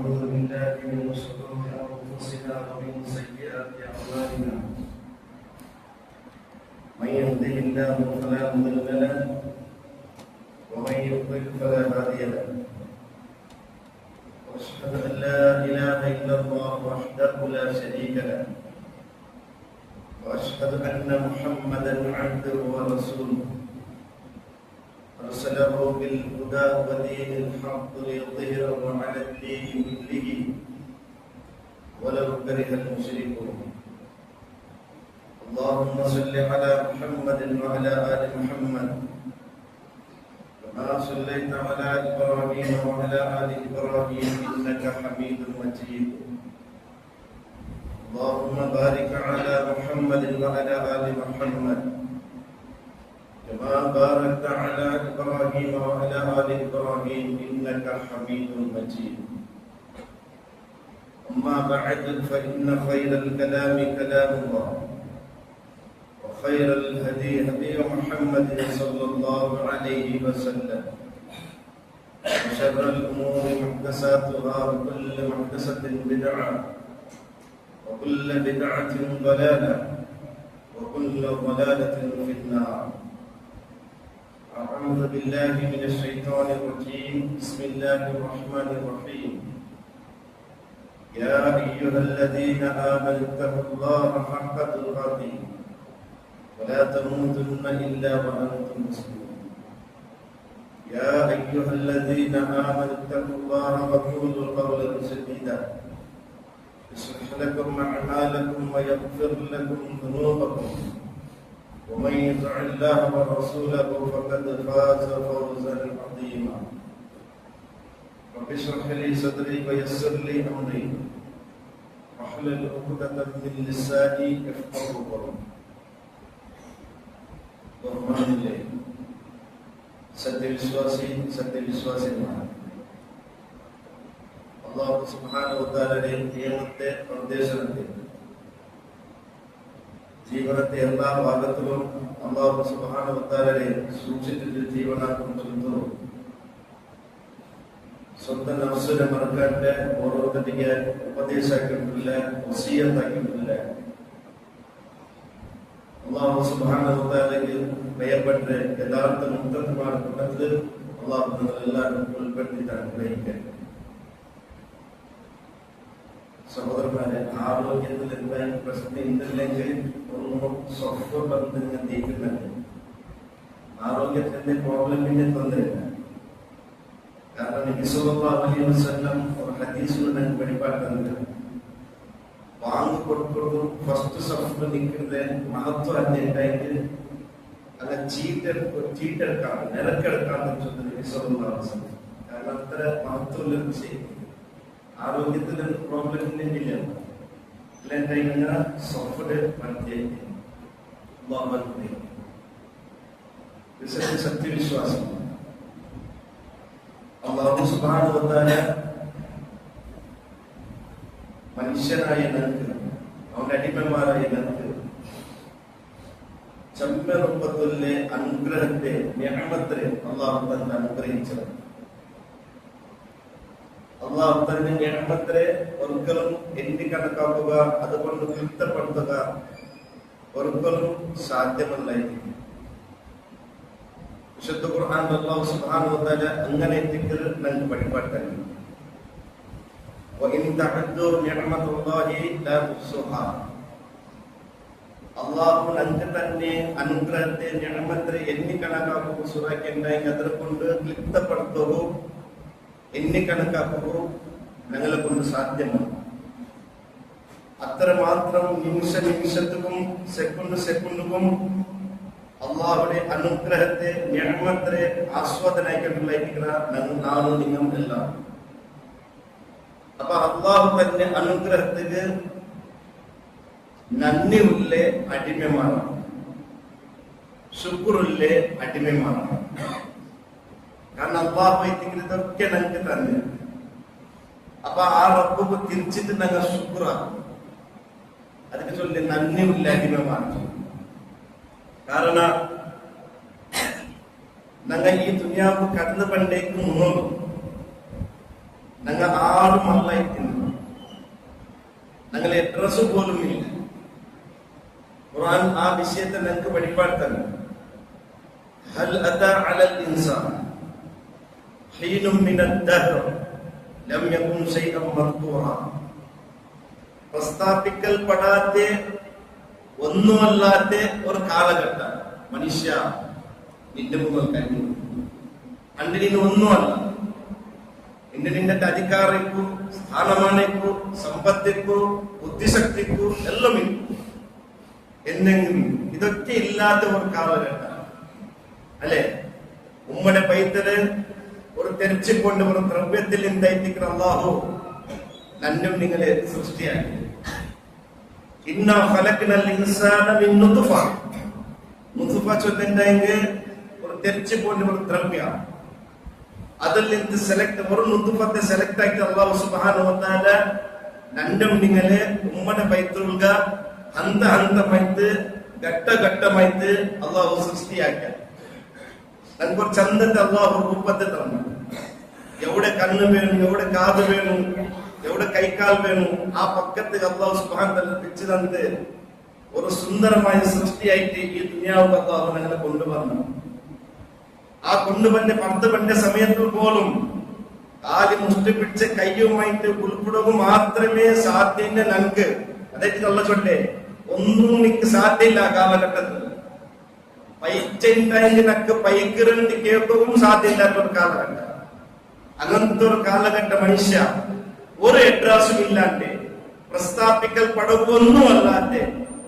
ونعوذ بالله من شرور أنفسنا ومن سيئات أعمالنا من يهده الله فلا مضل له ومن يضلل فلا هادي له وأشهد أن لا إله إلا الله وحده لا شريك له وأشهد أن محمدا عبده ورسوله أرسله بالهدى ودين الحق ليظهره على الدين كله ولو كره المشركون اللهم صل على محمد وعلى آل محمد كما صليت على إبراهيم وعلى آل إبراهيم إنك حميد مجيد اللهم بارك على محمد وعلى آل محمد كما باركت على إبراهيم وعلى آل إبراهيم إنك حميد مجيد أما بعد فإن خير الكلام كلام الله وخير الهدي هدي محمد صلى الله عليه وسلم وشر الأمور محدثاتها وكل محدثة بدعة وكل بدعة ضلالة وكل ضلالة في النار. أعوذ بالله من الشيطان الرجيم. بسم الله الرحمن الرحيم. يا أيها الذين آمنوا اتقوا الله حق تقاته ولا تموتن إلا وأنتم مسلمون. يا أيها الذين آمنوا اتقوا الله وقولوا قولا سديدا يصلح لكم أعمالكم ويغفر لكم ذنوبكم ومن يطع الله ورسوله فقد فاز فوزا عظيما. رب اشرح لي صدري ويسر لي أمري واحلل عقدة من لساني يفقهوا قولي. ബഹുമാനിലെ സത്യവിശ്വാസികളാണ്. അല്ലാഹു സുബ്ഹാനഹു വ തആലയുടെ നിയമത്തെ നിർദ്ദേശത്തെ ജീവനത്തെ എല്ലാ ഭാഗത്തിലും അല്ലാഹു സുബ്ഹാനഹു വ തആലയെ സൂക്ഷിച്ചിട്ട് ജീവനാക്കും ചൊല്ലുന്നു. സ്വന്തം നഫ്സിനെ മറക്കാണ്ട് ഓരോരുത്തರಿಗೆ ഉപദേശിക്കില്ല, വസിയത്താക്കിയിട്ടില്ല. അല്ലാഹു സുബ്ഹാനഹു വ തആലയ്ക്ക് ഭയപ്പെട്ട് യഥാർത്ഥ മുത്തഖിമാരുടെ കൂട്ടത്തിൽ അല്ലാഹു നമ്മളെല്ലാവരും ഉൾപ്പെടുത്തിയിട്ടാണ് ഗ്രഹിക്കുന്നത്. സഹോദരന്മാരെ, ആരോഗ്യത്തിൽ എന്തായാലും പ്രശ്നം ഉണ്ടില്ലെങ്കിൽ ഒന്നും സ്വസ്ഥബന്ധങ്ങൾ നീക്കുന്നുണ്ട്. ആരോഗ്യത്തിന്റെ പ്രോബ്ലമിന്റെ തൊന്നില്ല. കാരണം നബി സല്ലല്ലാഹു അലൈഹി വസല്ലം ഒരു ഹദീസിലൂടെ വെളിപ്പെടുത്തുന്നുണ്ട്, വാങ്ങി കൊടുക്കുന്നതും ഫസ്റ്റ് സഫിൽ നിൽക്കുന്നത് മഹത്വം ഉണ്ടായിട്ട് അങ്ങനെ ചീട്ടെടുക്കാൻ നിരക്കെടുക്കാന്ന് വെച്ചത് നബി സല്ലല്ലാഹു അലൈഹി വസല്ലം. കാരണം അത്ര മഹത്വമുള്ള വിഷയം. ആരോഗ്യത്തിൽ പ്രോബ്ലം ഇല്ലെങ്കിൽ ഇങ്ങനെ സോഫ്റ്റ് സത്യവിശ്വാസം. അല്ലാഹു സുബ്ഹാനഹു വ തആല മനുഷ്യനായ നമുക്ക്, അവന്റെ അടിമമാരായ നമുക്ക് ചെമ്മറുപ്പത്തിലെ അനുഗ്രഹത്തെ നിഅമത്തെ അല്ലാഹു തന്നെ അനുഗ്രഹിച്ചത്. അല്ലാഹു തന്നെ നിഅമത്തെ ഒരിക്കലും എണ്ണി കണക്കാക്കുക, അതുകൊണ്ട് തൃപ്തിപ്പെടുത്തുക ഒരിക്കലും സാധ്യമല്ലായിരിക്കും. വിശുദ്ധ ഖുർആൻ അല്ലാഹു സുബ്ഹാനഹു വ തആല അങ്ങനെ ദിക്ർ നമുക്ക് പഠിപ്പിക്കുന്നു. وَإِن تَعُدُّوا نِعْمَةَ اللَّهِ لَا تُحْصُوهَا. അല്ലാഹു നമുക്ക് തന്നെ അനുഗ്രഹത്തെ നിഅമത്തെ എണ്ണി കണക്കാക്കുക സുറയ്ക്കുണ്ടായി അതിനെ കൊണ്ട് തൃപ്തിപ്പെടുത്തുകയും എണ്ണി കണക്കാക്കുകയും ഞങ്ങളെ കൊണ്ട് സാധ്യമാണ്. അത്രമാത്രം നിമിഷത്തിനും സെക്കൻഡും അള്ളാഹുടെ അനുഗ്രഹത്തെ നിഅമത്തെ ആസ്വാദനായിക്കൊണ്ടുള്ള നാളും നിങ്ങളും എല്ലാം. അപ്പൊ അള്ളാഹു തന്നെ അനുഗ്രഹത്തിന് നന്ദിയുള്ള അടിമമാണ്, ശുക്റുള്ള അടിമമാണ്. കാരണം അള്ളാഹു ഇതൊക്കെ ഞങ്ങൾക്ക് തന്നെ. അപ്പൊ ആ റബ്ബ് തിരിച്ചിട്ട് ഞങ്ങൾ ശുക്റാണ്. അതിന് ചൊല്ലി നന്ദിയുള്ള അടിമമാണ്. കാരണം ഞങ്ങൾ ഈ ദുനിയാവ് കടന്നു പണ്ടേക്ക് മുന്നോട്ട് ഞങ്ങൾ ആരും അല്ലായിരിക്കുന്നു, ഞങ്ങളെ ഡ്രസ് പോലും ഇല്ല. ഖുർആൻ ആ വിഷയത്തെ ഞങ്ങൾക്ക് വെളിപ്പെടുത്തണം. ഹൽ അതാ അലൽ ഇൻസാൻ ഹീനും മിനദ് ദഹ്ർ ലം യകുൻ ശൈഅൻ മദ്കൂറ. പ്രസ്താവിക്കൽപ്പെടാത്ത ഒന്നുമല്ലാത്ത ഒരു കാലഘട്ടം മനുഷ്യ നിന്റെ മുന്നിൽ കഴിഞ്ഞു. അണ്ട് നിന്നെ ഒന്നുമല്ല, ഇന്ന് നിന്റെ അധികാരಕ್ಕೂ സ്ഥാനಮಾನಕ್ಕೂ സമ്പത്തിಕ್ಕೂ ബുദ്ധിശക്തിക്കൂ എല്ലാം എന്നെങ്കിലും ഇതൊക്കെ ഇല്ലാത്ത ഒരു കാലഘട്ടം അല്ലെ. ഉമ്മയുടെ പൈത്തല് ഒരു തെരച്ചിക്കൊണ്ട് ഒരു ദ്രവ്യത്തിൽ നിന്നയറ്റിക്കുന്ന അല്ലാഹു നന്നും നിങ്ങളെ സൃഷ്ടിയാക്കി. ഇന്നാ ഖലഖ്നൽ ഇൻസാന മിൻ നുത്ഫ. നുത്ഫ ചൊല്ലുന്നെങ്കിൽ ഒരു തെരച്ചിക്കൊണ്ട് ഒരു ദ്രവ്യം, അതിൽ നിന്ന് സെലക്ട് ഒരു നുത്ഫത്തെ സെലക്ട് ആക്കി അല്ലാഹു സുബ്ഹാനഹു വ തആല നന്നും നിങ്ങളെ ഉമ്മയുടെ പൈത്തുൽക ಹಂತ ಹಂತಮಾಯ್ತು, ಘಟ್ಟ ಘಟ್ಟಮಾಯ್ತು ಅಲ್ಲಾಹು ಸೃಷ್ಟಿಯಾಕ. ನನ್ಗೊಂದು ಚಂದದ ಅಲ್ಲಾಹು ರೂಪത്തെ തന്നു. എവിടെ കണ്ണ് വേണം, എവിടെ കാത് വേണം, എവിടെ കൈക്കാൽ വേണം, ആ പക്കത്ത് അല്ലാഹു സുബ്ഹാനഹു വ തആല വെച്ച് തന്നിട്ട് ഒരു സുന്ദരമായ സൃഷ്ടിയായിട്ട് ഈ ദുനിയാവ് അല്ലാഹു ഞങ്ങളെ കൊണ്ടുവന്നു. ആ കൊണ്ടുവന്ന 10 സമയത്തിൽ പോലും കാല് മുഷ്ടിപ്പിടിച്ച് കയ്യുമായിട്ട് ഉൾപ്പെടുക മാത്രമേ സാധ്യത ഞങ്ങൾക്ക്. അതായത് ഉള്ള ചൊല്ലേ ഒന്നും എനിക്ക് സാധ്യമില്ല. ആ കാലഘട്ടത്തിൽ പൈച്ചുണ്ടെങ്കിലൊക്കെ പൈക്കിറണ്ട് കേൾക്കവും സാധ്യമില്ലാത്ത ഒരു കാലഘട്ടം. അങ്ങനത്തെ ഒരു കാലഘട്ട മനുഷ്യ ഒരു അഡ്രസ്സും ഇല്ലാണ്ട് പ്രസ്താവിക്കൽപ്പെടുകയൊന്നും അല്ലാത്ത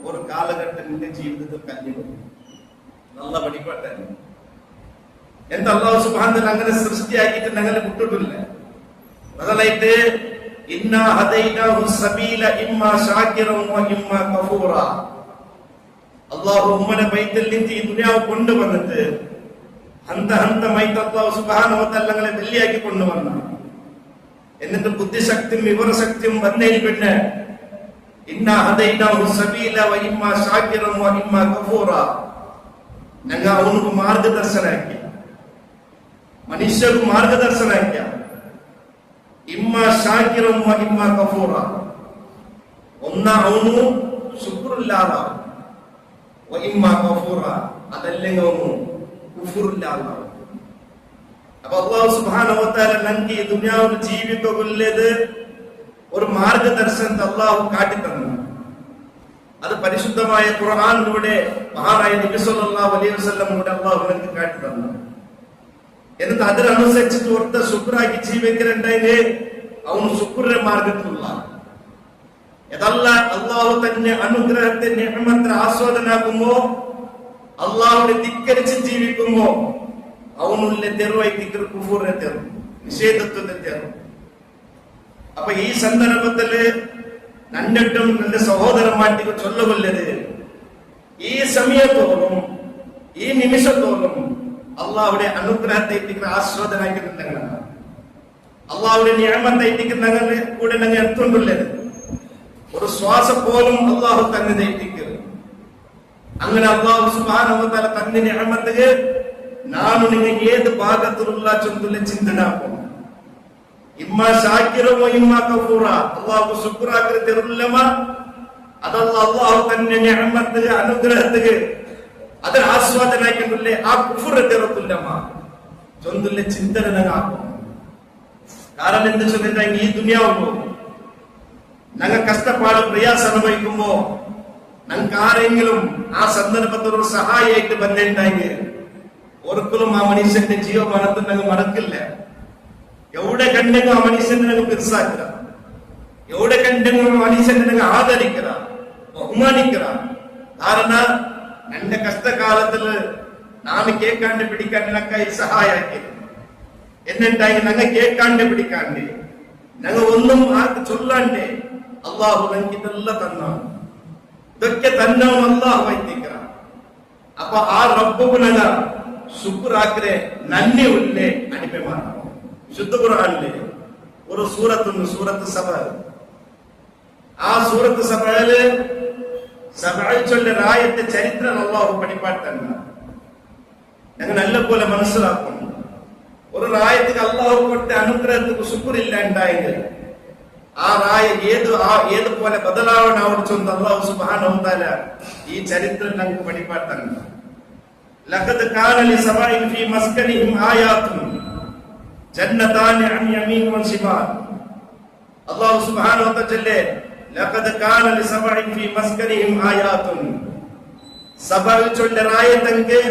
ഒരു കാലഘട്ടം നിന്റെ ജീവിതത്തിൽ കഴിഞ്ഞു. നല്ല പഠിക്കട്ടെ. എന്താ അല്ലാഹു സുബ്ഹാനഹു വ തആല അങ്ങനെ സൃഷ്ടിയാക്കിയിട്ട് ഞങ്ങളെ വിട്ടിട്ടില്ല. ബദലായിട്ട് ഇന്നാ ഹദൈനാഹു സബീല ഇമ്മാ ശാകിറൻ വ ഇമ്മാ കഫൂറ. അല്ലാഹു ഉമ്മനെ ബൈത്തിൽ നിന്ന് ഈ ദുനിയാവ് കൊണ്ടുവന്നിട്ട് ഹന്ത ഹന്തമായിട്ട് അല്ലാഹു സുബ്ഹാനഹു വ തആല ഞങ്ങളെ വെള്ളിയാക്കി കൊണ്ടുവന്നു. എന്നിട്ട് ബുദ്ധിശക്തിയും വിവരശക്തിയും വന്നതിന് പിന്നെ ഇന്നാ ഹദൈനാഹു സബീല വ ഇമ്മാ ശാകിറൻ വ ഇമ്മാ കഫൂറ. ഞങ്ങൾ അവനക്ക് മാർഗദർശനാക്കി, മനുഷ്യർക്ക് മാർഗദർശനാക്കിയ ഇമ്മാ ശാകിറൻ വ ഇമ്മാ കഫൂറ. ഒന്ന അവನು ശുക്റുല്ലാഹ വ ഇമ്മാ കഫൂറ, അതല്ലെങ്കിൽ അവನು കുഫറുല്ലാഹ. അപ്പൊ അല്ലാഹു സുബ്ഹാനഹു വ തആല നമുക്ക് ഈ ദുനിയാവിൽ ജീവിക്കുള്ളത് ഒരു മാർഗദർശനം അല്ലാഹു കാട്ടിത്തന്നു. അത് പരിശുദ്ധമായ ഖുർആനിലൂടെ മഹാനായ നബി സല്ലല്ലാഹു അലൈഹി വസല്ലമയുടെ അല്ലാഹു നമുക്ക് കാട്ടിത്തന്നു. എന്നിട്ട് അതിനനുസരിച്ചിട്ട് ഒരുത്ത ശുക്രാക്കി ജീവിക്കലുണ്ടെങ്കിൽ അവന് ശുക്രിന്റെ മാർഗത്തിലുള്ള അതല്ല. അള്ളാഹു തന്നെ അനുഗ്രഹത്തെ നിഅമത്തെ ആസ്വാദനാക്കുമ്പോ അള്ളാഹുവിനെ ധിക്കരിച്ച് ജീവിക്കുമ്പോ അവനുള്ള തെരുവായി കുഫൂറിനെ തെറും, നിഷേധത്വത്തെ തെറും. അപ്പൊ ഈ സന്ദർഭത്തില് നന്നിട്ടും എന്റെ സഹോദരന്മാർക്ക് ചൊല്ലുകൊല്ലത് ഈ സമയത്തോളം ഈ നിമിഷത്തോളം അള്ളാഹുടെ അനുഗ്രഹത്തെ ആസ്വാദനാക്കിയിട്ടുണ്ടെങ്കിൽ അള്ളാഹുടെ നിയമത്തെ കൂടെ ഞങ്ങൾ എടുത്തുകൊണ്ടുള്ളത് ഒരു ശ്വാസം പോലും അള്ളാഹു തന്നെ ദൈത്തിക്കരുത്. അങ്ങനെ അള്ളാഹു സുബ്ഹാനഹു വ തആല തന്നെ നിഅമത്ത് ನಾನು ನಿಮಗೆ ಏದು ಭಾಗತಿರುಲ್ಲ ಚಂದುಲೆ ಚಿಂತನಾಕು ಇಮ್ಮಾ ಶಾಕಿರವ ಇಮ್ಮಾ ಕಫೂರ. ಅಲ್ಲಾಹು ಶುಕ್ರಾಕೃತಿರುಲ್ಲಮ ಅದಲ್ಲ ಅಲ್ಲಾಹು ತನ್ನ ನಿಅಮತ್ ಅನುಗ್ರಹಕ್ಕೆ ಅದರ ಆಸ್ವಾದನಾಕಿರುlle ಆ ಕುಫುರತಿರುಲ್ಲಮ ചൊന്തുലെ ചിന്തനനാകും. കാരണം എന്ത് ചൊല്ലിട്ടെങ്കിൽ ഈ ദുനിയാവുള്ളൂ ഞങ്ങൾ കഷ്ടപ്പാട് പ്രയാസം അനുഭവിക്കുമ്പോ ഞങ്ങൾക്ക് ആരെങ്കിലും ആ സന്ദർഭത്തിൽ ഒരു സഹായിയായിട്ട് ബന്ധമുണ്ടെങ്കിൽ ഒരിക്കലും ആ മനുഷ്യന്റെ ജീവമാനത്തിൽ ഞങ്ങൾ മടക്കില്ല. എവിടെ കണ്ടെങ്കിൽ ആ മനുഷ്യനെ ഞങ്ങൾ പിർസാക്കുക, എവിടെ കണ്ടെങ്കിൽ ആ മനുഷ്യനെ ഞങ്ങൾ ആദരിക്കുക, ബഹുമാനിക്കുക. കാരണം എന്റെ കഷ്ടകാലത്തില് നാം കേൾക്കാണ്ട് പിടിക്കാൻ നിനക്കായി സഹായാക്കി. എന്നിട്ടായി ഞങ്ങൾ കേൾക്കാണ്ട് പിടിക്കാണ്ട് ഞങ്ങൾ ഒന്നും ആർക്ക് ചൊല്ലാണ്ട് അള്ളാഹു ഞങ്ങൾക്ക് ഇതെല്ലാം തന്നാണ്. ഇതൊക്കെ തന്നവൻ അള്ളാഹു വൈത്തിക്ക. അപ്പൊ ആ റബ്ബു ഞങ്ങ ശുക്രാക്കിനെ നന്ദി ഉള്ളേ അടിമമാണ്. ശുദ്ധ ഖുർആനിലെ ഒരു സൂറത്തുണ്ട്, സൂറത്ത് സബ. ആ സൂറത്ത് സബയില് സബയിൽ ചൊല്ലിയ ആയത്തെ ചരിത്രം അല്ലാഹു പഠിപ്പാട്ടല്ല. ഞങ്ങൾ നല്ല പോലെ മനസ്സിലാക്കും. ഒരു റായത്തിന് അള്ളാഹു കൊടുത്ത അനുഗ്രഹത്തിന് ശുക്രില്ല ഉണ്ടായെങ്കിൽ ആ റായ ഏതുപോലെ ബദലാവണം അവർ ചൊന്ന് അള്ളാഹു സുബ്ഹാനഹു വ തആല ഈ ചരിത്രം നമുക്ക് പഠിപ്പാട്ടാണ്. ലഖദ് കാന ലിസബഇൻ ഫീ മസ്കനിഹിം ആയാതുൻ ജന്നതാനി അൻ യമീൻ വ ശിമാൽ. അള്ളാഹു സുബ്ഹാനഹു വ തആല ലഖദ് കാന ലിസബഇൻ ഫീ മസ്കനിഹിം ആയാതുൻ. സബഇ ചൊല്ല റായതങ്കെ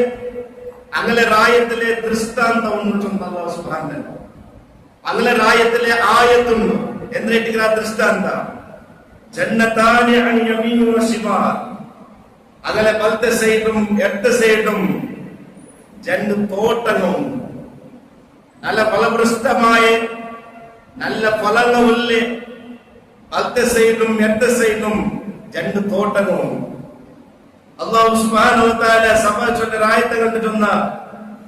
അങ്ങനെ റായത്തിലെ ദൃഷ്ടാന്തം ഒന്ന് ചൊന്ന അള്ളാഹു സുബ്ഹാനഹു വ തആല. അങ്ങനെ റായത്തിലെ ആയത്തുണ്ട് എന്നിട്ട് ദൃഷ്ടാന്ത ജന്നതാനി അൻ യമീൻ വ ശിമാൽ. അങ്ങനെ വലത്തെ സൈഡും ഇടത്തെ സൈഡും രണ്ട് തോട്ടങ്ങളും നല്ല ഫലപുഷ്ടമായ നല്ല ഫലങ്ങളുള്ള വലത്തെ സൈഡും ഇടത്തെ സൈഡും രണ്ട് തോട്ടങ്ങളും. അല്ലാഹു സുബ്ഹാനഹു വ തആല സബ ചൊല്ല ആയത്ത് കണ്ടിട്ടുന്ന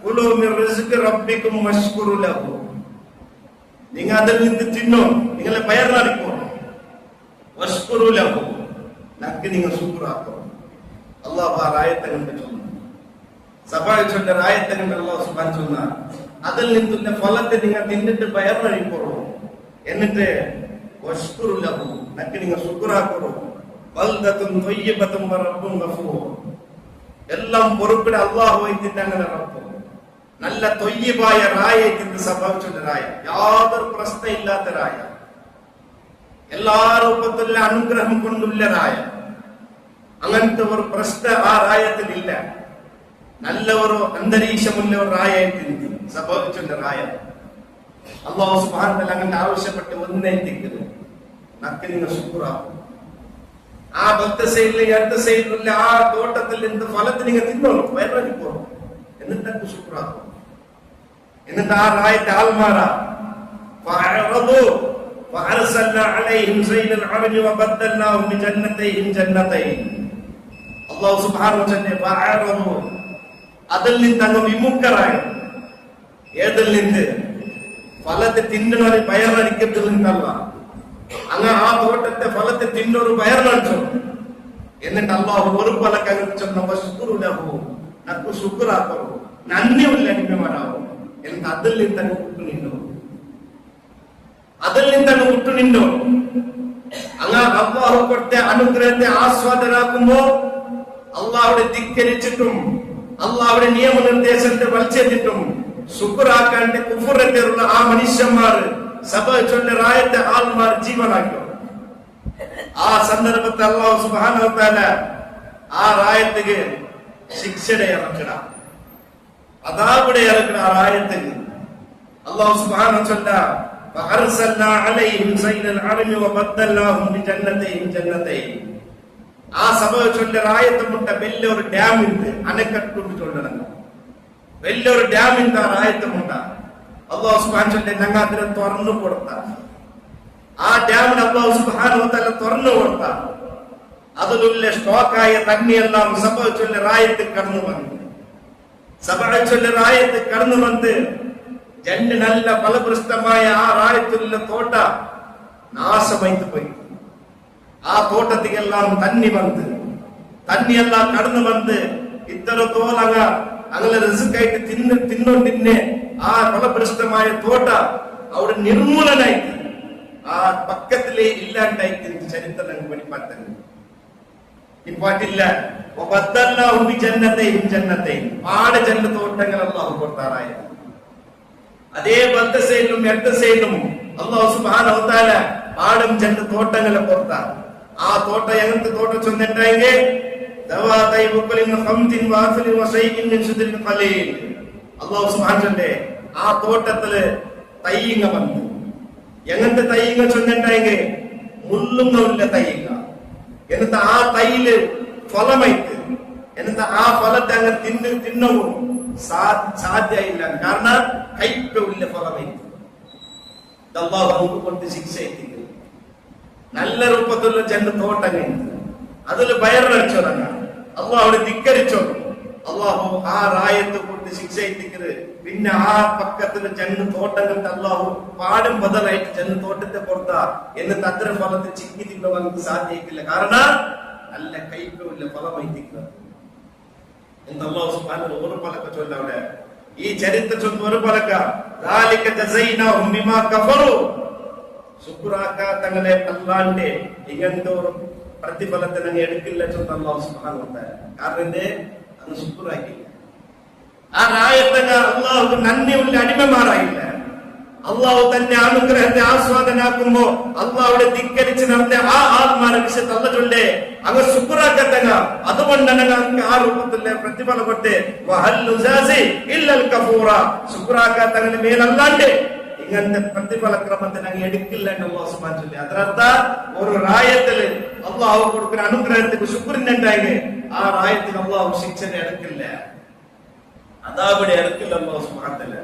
കുലൂ മിർ റിസ്ഖി റബ്ബികും വഷ്കുറു ലഹു. നിങ്ങൾ അതിൽ നിന്ന് തിന്നോ, നിങ്ങളെ പയർന്നടിക്കോ. വഷ്കുറു ലഹു, നക്ക് നിങ്ങൾ ശുക്റാക്കോ. അല്ലാഹു ആ ആയത്ത് കണ്ടിട്ടുന്ന സബ ചൊല്ല ആയത്ത് കണ്ട അല്ലാഹു സുബ്ഹാനഹു ചൊന്ന അതിൽ നിന്നുള്ള ഫലത്തെ നിങ്ങൾ തിന്നിട്ട് പയർന്നടിക്കോ. എന്നിട്ട് വഷ്കുറു ലഹു, നക്ക് നിങ്ങൾ ശുക്റാക്കോ. ബൽദത്തുൻ ത്വയ്യിബത്തുൻ വ റബ്ബുൻ ഗഫൂർ. എല്ലാം പൊറുപ്പിട അല്ലാഹു ഇതിന്റെ അങ്ങനെ റബ്ബ് നല്ല തൊയ്യബായ റായത്തിന് സംഭവിച്ചുള്ള റായ, യാതൊരു പ്രശ്നമില്ലാത്ത റായ, എല്ലാ രൂപത്തിലുള്ള അനുഗ്രഹം കൊണ്ടുള്ള റായ. അങ്ങനത്തെ ഒരു പ്രശ്നം ആ റായത്തിലില്ല. നല്ല ഒരു അന്തരീക്ഷമുള്ള ഒരു റായത്തിന് സംഭവിച്ചുള്ള റായ. അല്ലാഹു സുബ്ഹാനഹു വ തആല അങ്ങനെ ആവശ്യപ്പെട്ട് ഒന്നേറ്റിക്കുന്നു. നക്ക് നിങ്ങൾ ശുക്റാക്കും. ആ ഭക്ത സൈഡിലെ അടുത്ത സൈഡിലുള്ള ആ തോട്ടത്തിൽ നിന്ന് ഫലത്തിൽ നിങ്ങൾ തിന്നോളൂ, വയറിപ്പോ. എന്നിട്ട് ശുക്റാക്കും. എന്നിട്ട് ആ റായത്തെ ആൽമാറ ഫഅറദു ഫഅർസൽനാ അലൈഹിം സൈലൽ അർജി വബദ്ദൽനാഹും ബിജന്നതൈഹിം ജന്നതൈൻ. അല്ലാഹു സുബ്ഹാനഹു വ തആല ഫഅറദു അതിൽ നിന്ന് അങ്ങ് വിമുക്തരായി. ഏതിൽ നിന്ന്? ഫലത്തെ തിന്നുന്നവരെ പയറടിക്കത്തില്ല. അങ്ങ് ആ തോട്ടത്തെ ഫലത്തെ തിന്നൊരു പയർന്നു. എന്നിട്ട് അല്ലാഹു ഒരു ഫലക്കങ്ങ് ചെന്ന വഷ്കുറു ലഹു, നക്ക് ശുക്റാക്കോ, നന്ദിയുള്ള അടിമമാരാവും. എന്നിട്ട് അതിൽ നിന്നങ്ങ് വിട്ടുനിന്നു. അതിൽ നിന്നങ്ങ് വിട്ടുനിന്നു. അങ്ങ് അല്ലാഹു കൊടുത്ത അനുഗ്രഹത്തെ ആസ്വാദനാക്കുമ്പോ അല്ലാഹുടെ ധിക്കരിച്ചിട്ടും അല്ലാഹുടെ നിയമനിർദ്ദേശത്തെ വലിച്ചെത്തിട്ടും ശുക്റാക്കാണ്ട് കുഫറിലുള്ള ആ മനുഷ്യന്മാർ സബ ചൊല്ല റായത്തെ ആൾമാർ ജീവനാക്കും. ആ സന്ദർഭത്തെ അല്ലാഹു സുബ്ഹാനഹു വ തആല ആ റായത്തിക്ക് ശിക്ഷയുടെ ഇറക്കട, അദാബിടെ ഇറക്കട. ആ റായത്തിക്ക് അല്ലാഹു സുബ്ഹാനഹു വ തആല ഫഅർസൽനാ അലൈഹിം സൈലൽ അർജി വബദ്ദൽനാഹും ബിജന്നതൈഹിം ജന്നതൈൻ. ആ സബ ചൊല്ല റായത്ത് മുട്ട വലിയൊരു ഡാമിന്റെ അണക്കെട്ടുണ്ട് ചൊല്ലണം. വലിയൊരു ഡാമിന്റെ റായത്ത് മുട്ട അല്ലാഹു സുബ്ഹാനഹു വ തആല ഞങ്ങൾ അതിനെ തുറന്നു കൊടുത്ത. ആ ഡാമിന് അല്ലാഹു സുബ്ഹാനഹു വ തആല തുറന്നു കൊടുത്ത. അതിലുള്ള സ്റ്റോക്കായ തണ്ണിയെല്ലാം സബഅ ചൊല്ല റായത്ത് കടന്നു വന്നു. സബഅ ചൊല്ല റായത്ത് കടന്നു വന്ന് രണ്ട് നല്ല ഫലപുഷ്ടമായ ആ റായത്തുള്ള തോട്ട നാശമായിട്ട് പോയി. ആ തോട്ടത്തിക്കെല്ലാം തന്നി വന്ന് തണ്ണിയെല്ലാം കടന്നു വന്ന് ഇത്തരത്തോളം അങ്ങനെ റിസ്ക്കായിട്ട് തിന്നോണ്ടിന്നെ ആ ഫലപുഷ്ടമായ തോട്ട അവിടെ നിർമൂലനായിട്ട് ആ പക്കത്തിലെ ഇല്ലാണ്ടായിട്ട് ചരിത്രം ഞങ്ങൾ പഠിപ്പാട്ടത് ഇപ്പാട്ടില്ല. പാട് ജന്ന തോട്ടങ്ങൾ അല്ലാഹു കൊടുത്താറായ. അതേ ബദ്ദ സൈഡിലും ഇടത്ത സൈഡിലും അല്ലാഹു സുബ്ഹാനഹു വ തആല പാടും ജന്ന തോട്ടങ്ങളെ കൊടുത്താ. ആ തോട്ട എങ്ങനത്തെ തോട്ടം ചെന്നിട്ടെങ്കിൽ ദവാതൈ ബുഖലിൻ ഖംതിൻ വാഫിലിൻ വശൈഇൻ മിൻ സുദ്രിൻ ഖലീൽ. അല്ലാഹു സുബ്ഹാനഹു വ തആല ആ തോട്ടത്തില് തൈയിങ്ങ വന്നു. എങ്ങനത്തെ തൈയിങ്ങ ചെന്നിട്ടെങ്കിൽ മുള്ളുങ്ങളുള്ള തൈയിങ്ങ. എന്നിട്ട് ആ തൈയില് ഫലമായിട്ട് എന്നിട്ട് ആ ഫലത്തെ അങ്ങ് തിന്നവും സാധ്യയില്ല. കാരണം കൈപ്പുള്ള ഫലമായിട്ട് അല്ലാഹു നമുക്ക് കൊണ്ട് ശിക്ഷ എത്തിക്കുന്നു. നല്ല രൂപത്തിലുള്ള ജന്ന തോട്ടങ്ങൾ അതിൽ പയറിച്ചോടങ്ങ അല്ലാഹുവിനെ ധിക്കരിച്ചോ. അല്ലാഹു ആ റായത്ത് കൊണ്ട് ശിക്ഷ എത്തിക്കുന്നത്. പിന്നെ ആ പക്കത്തില് ജന്ന തോട്ടങ്ങൾക്ക് അല്ലാഹു പാടും ബദലായിട്ട് ജന്ന തോട്ടത്തെ കൊടുത്താ എന്നിട്ട് അത്ര ഫലത്തെ ചിക്കി തിന്നുവാൻ നമുക്ക് സാധ്യയിക്കില്ല. കാരണം നല്ല കൈപ്പുള്ള ഫലമായിട്ടിരിക്കുന്നത് എന്ന് അല്ലാഹു സുബ്ഹാനഹു ഒരു ഫലത്തെ ചൊല്ല അവിടെ ഈ ചരിത്ര ചൊന്നൊരു പലക്ക ശുക്രാക്കാത്തങ്ങളെ അല്ലാണ്ട് ഇങ്ങനത്തെ ഒരു പ്രതിഫലത്തെ ഞങ്ങൾ എടുക്കില്ല ചൊന്ന അല്ലാഹു സുബ്ഹാനഹു വ തആല. കാരണം എന്തേ അത് ശുക്രാക്കില്ല. ആ രായത്തങ്ങ അള്ളാഹുക്ക് നന്ദിയുള്ള അടിമമാരായില്ല. അള്ളാഹു തന്നെ അനുഗ്രഹത്തെ ആസ്വാദനാക്കുമ്പോ അള്ളാഹുടെ ധിക്കരിച്ച് നടന്ന ആ ആത്മാരെ വിഷയത്തെ അല്ല ചൊല്ലേ അങ്ങ് ശുക്രാക്കത്തങ്ങ. അതുകൊണ്ടാണ് അങ്ങ് ആ രൂപത്തിലെ പ്രതിഫലം കൊട്ട് ശുക്രാക്കാത്തങ്ങനെ മേലല്ലാണ്ട് ഇങ്ങനത്തെ പ്രതിഫല ക്രമത്തിന് അങ്ങ് എടുക്കില്ല എന്ന് അള്ളാഹു സുബ്ഹാനഹു വ തആല. അതിനർത്ഥ ഒരു റായത്തില് അള്ളാഹു കൊടുക്കുന്ന അനുഗ്രഹത്തിന് ശുക്രിനുണ്ടായി ആ റായത്തിന് അള്ളാഹു ശിക്ഷനെ എടുക്കില്ല, അതാവിടെ എടുക്കില്ല അള്ളാഹു സുബ്ഹാനഹു വ തആല.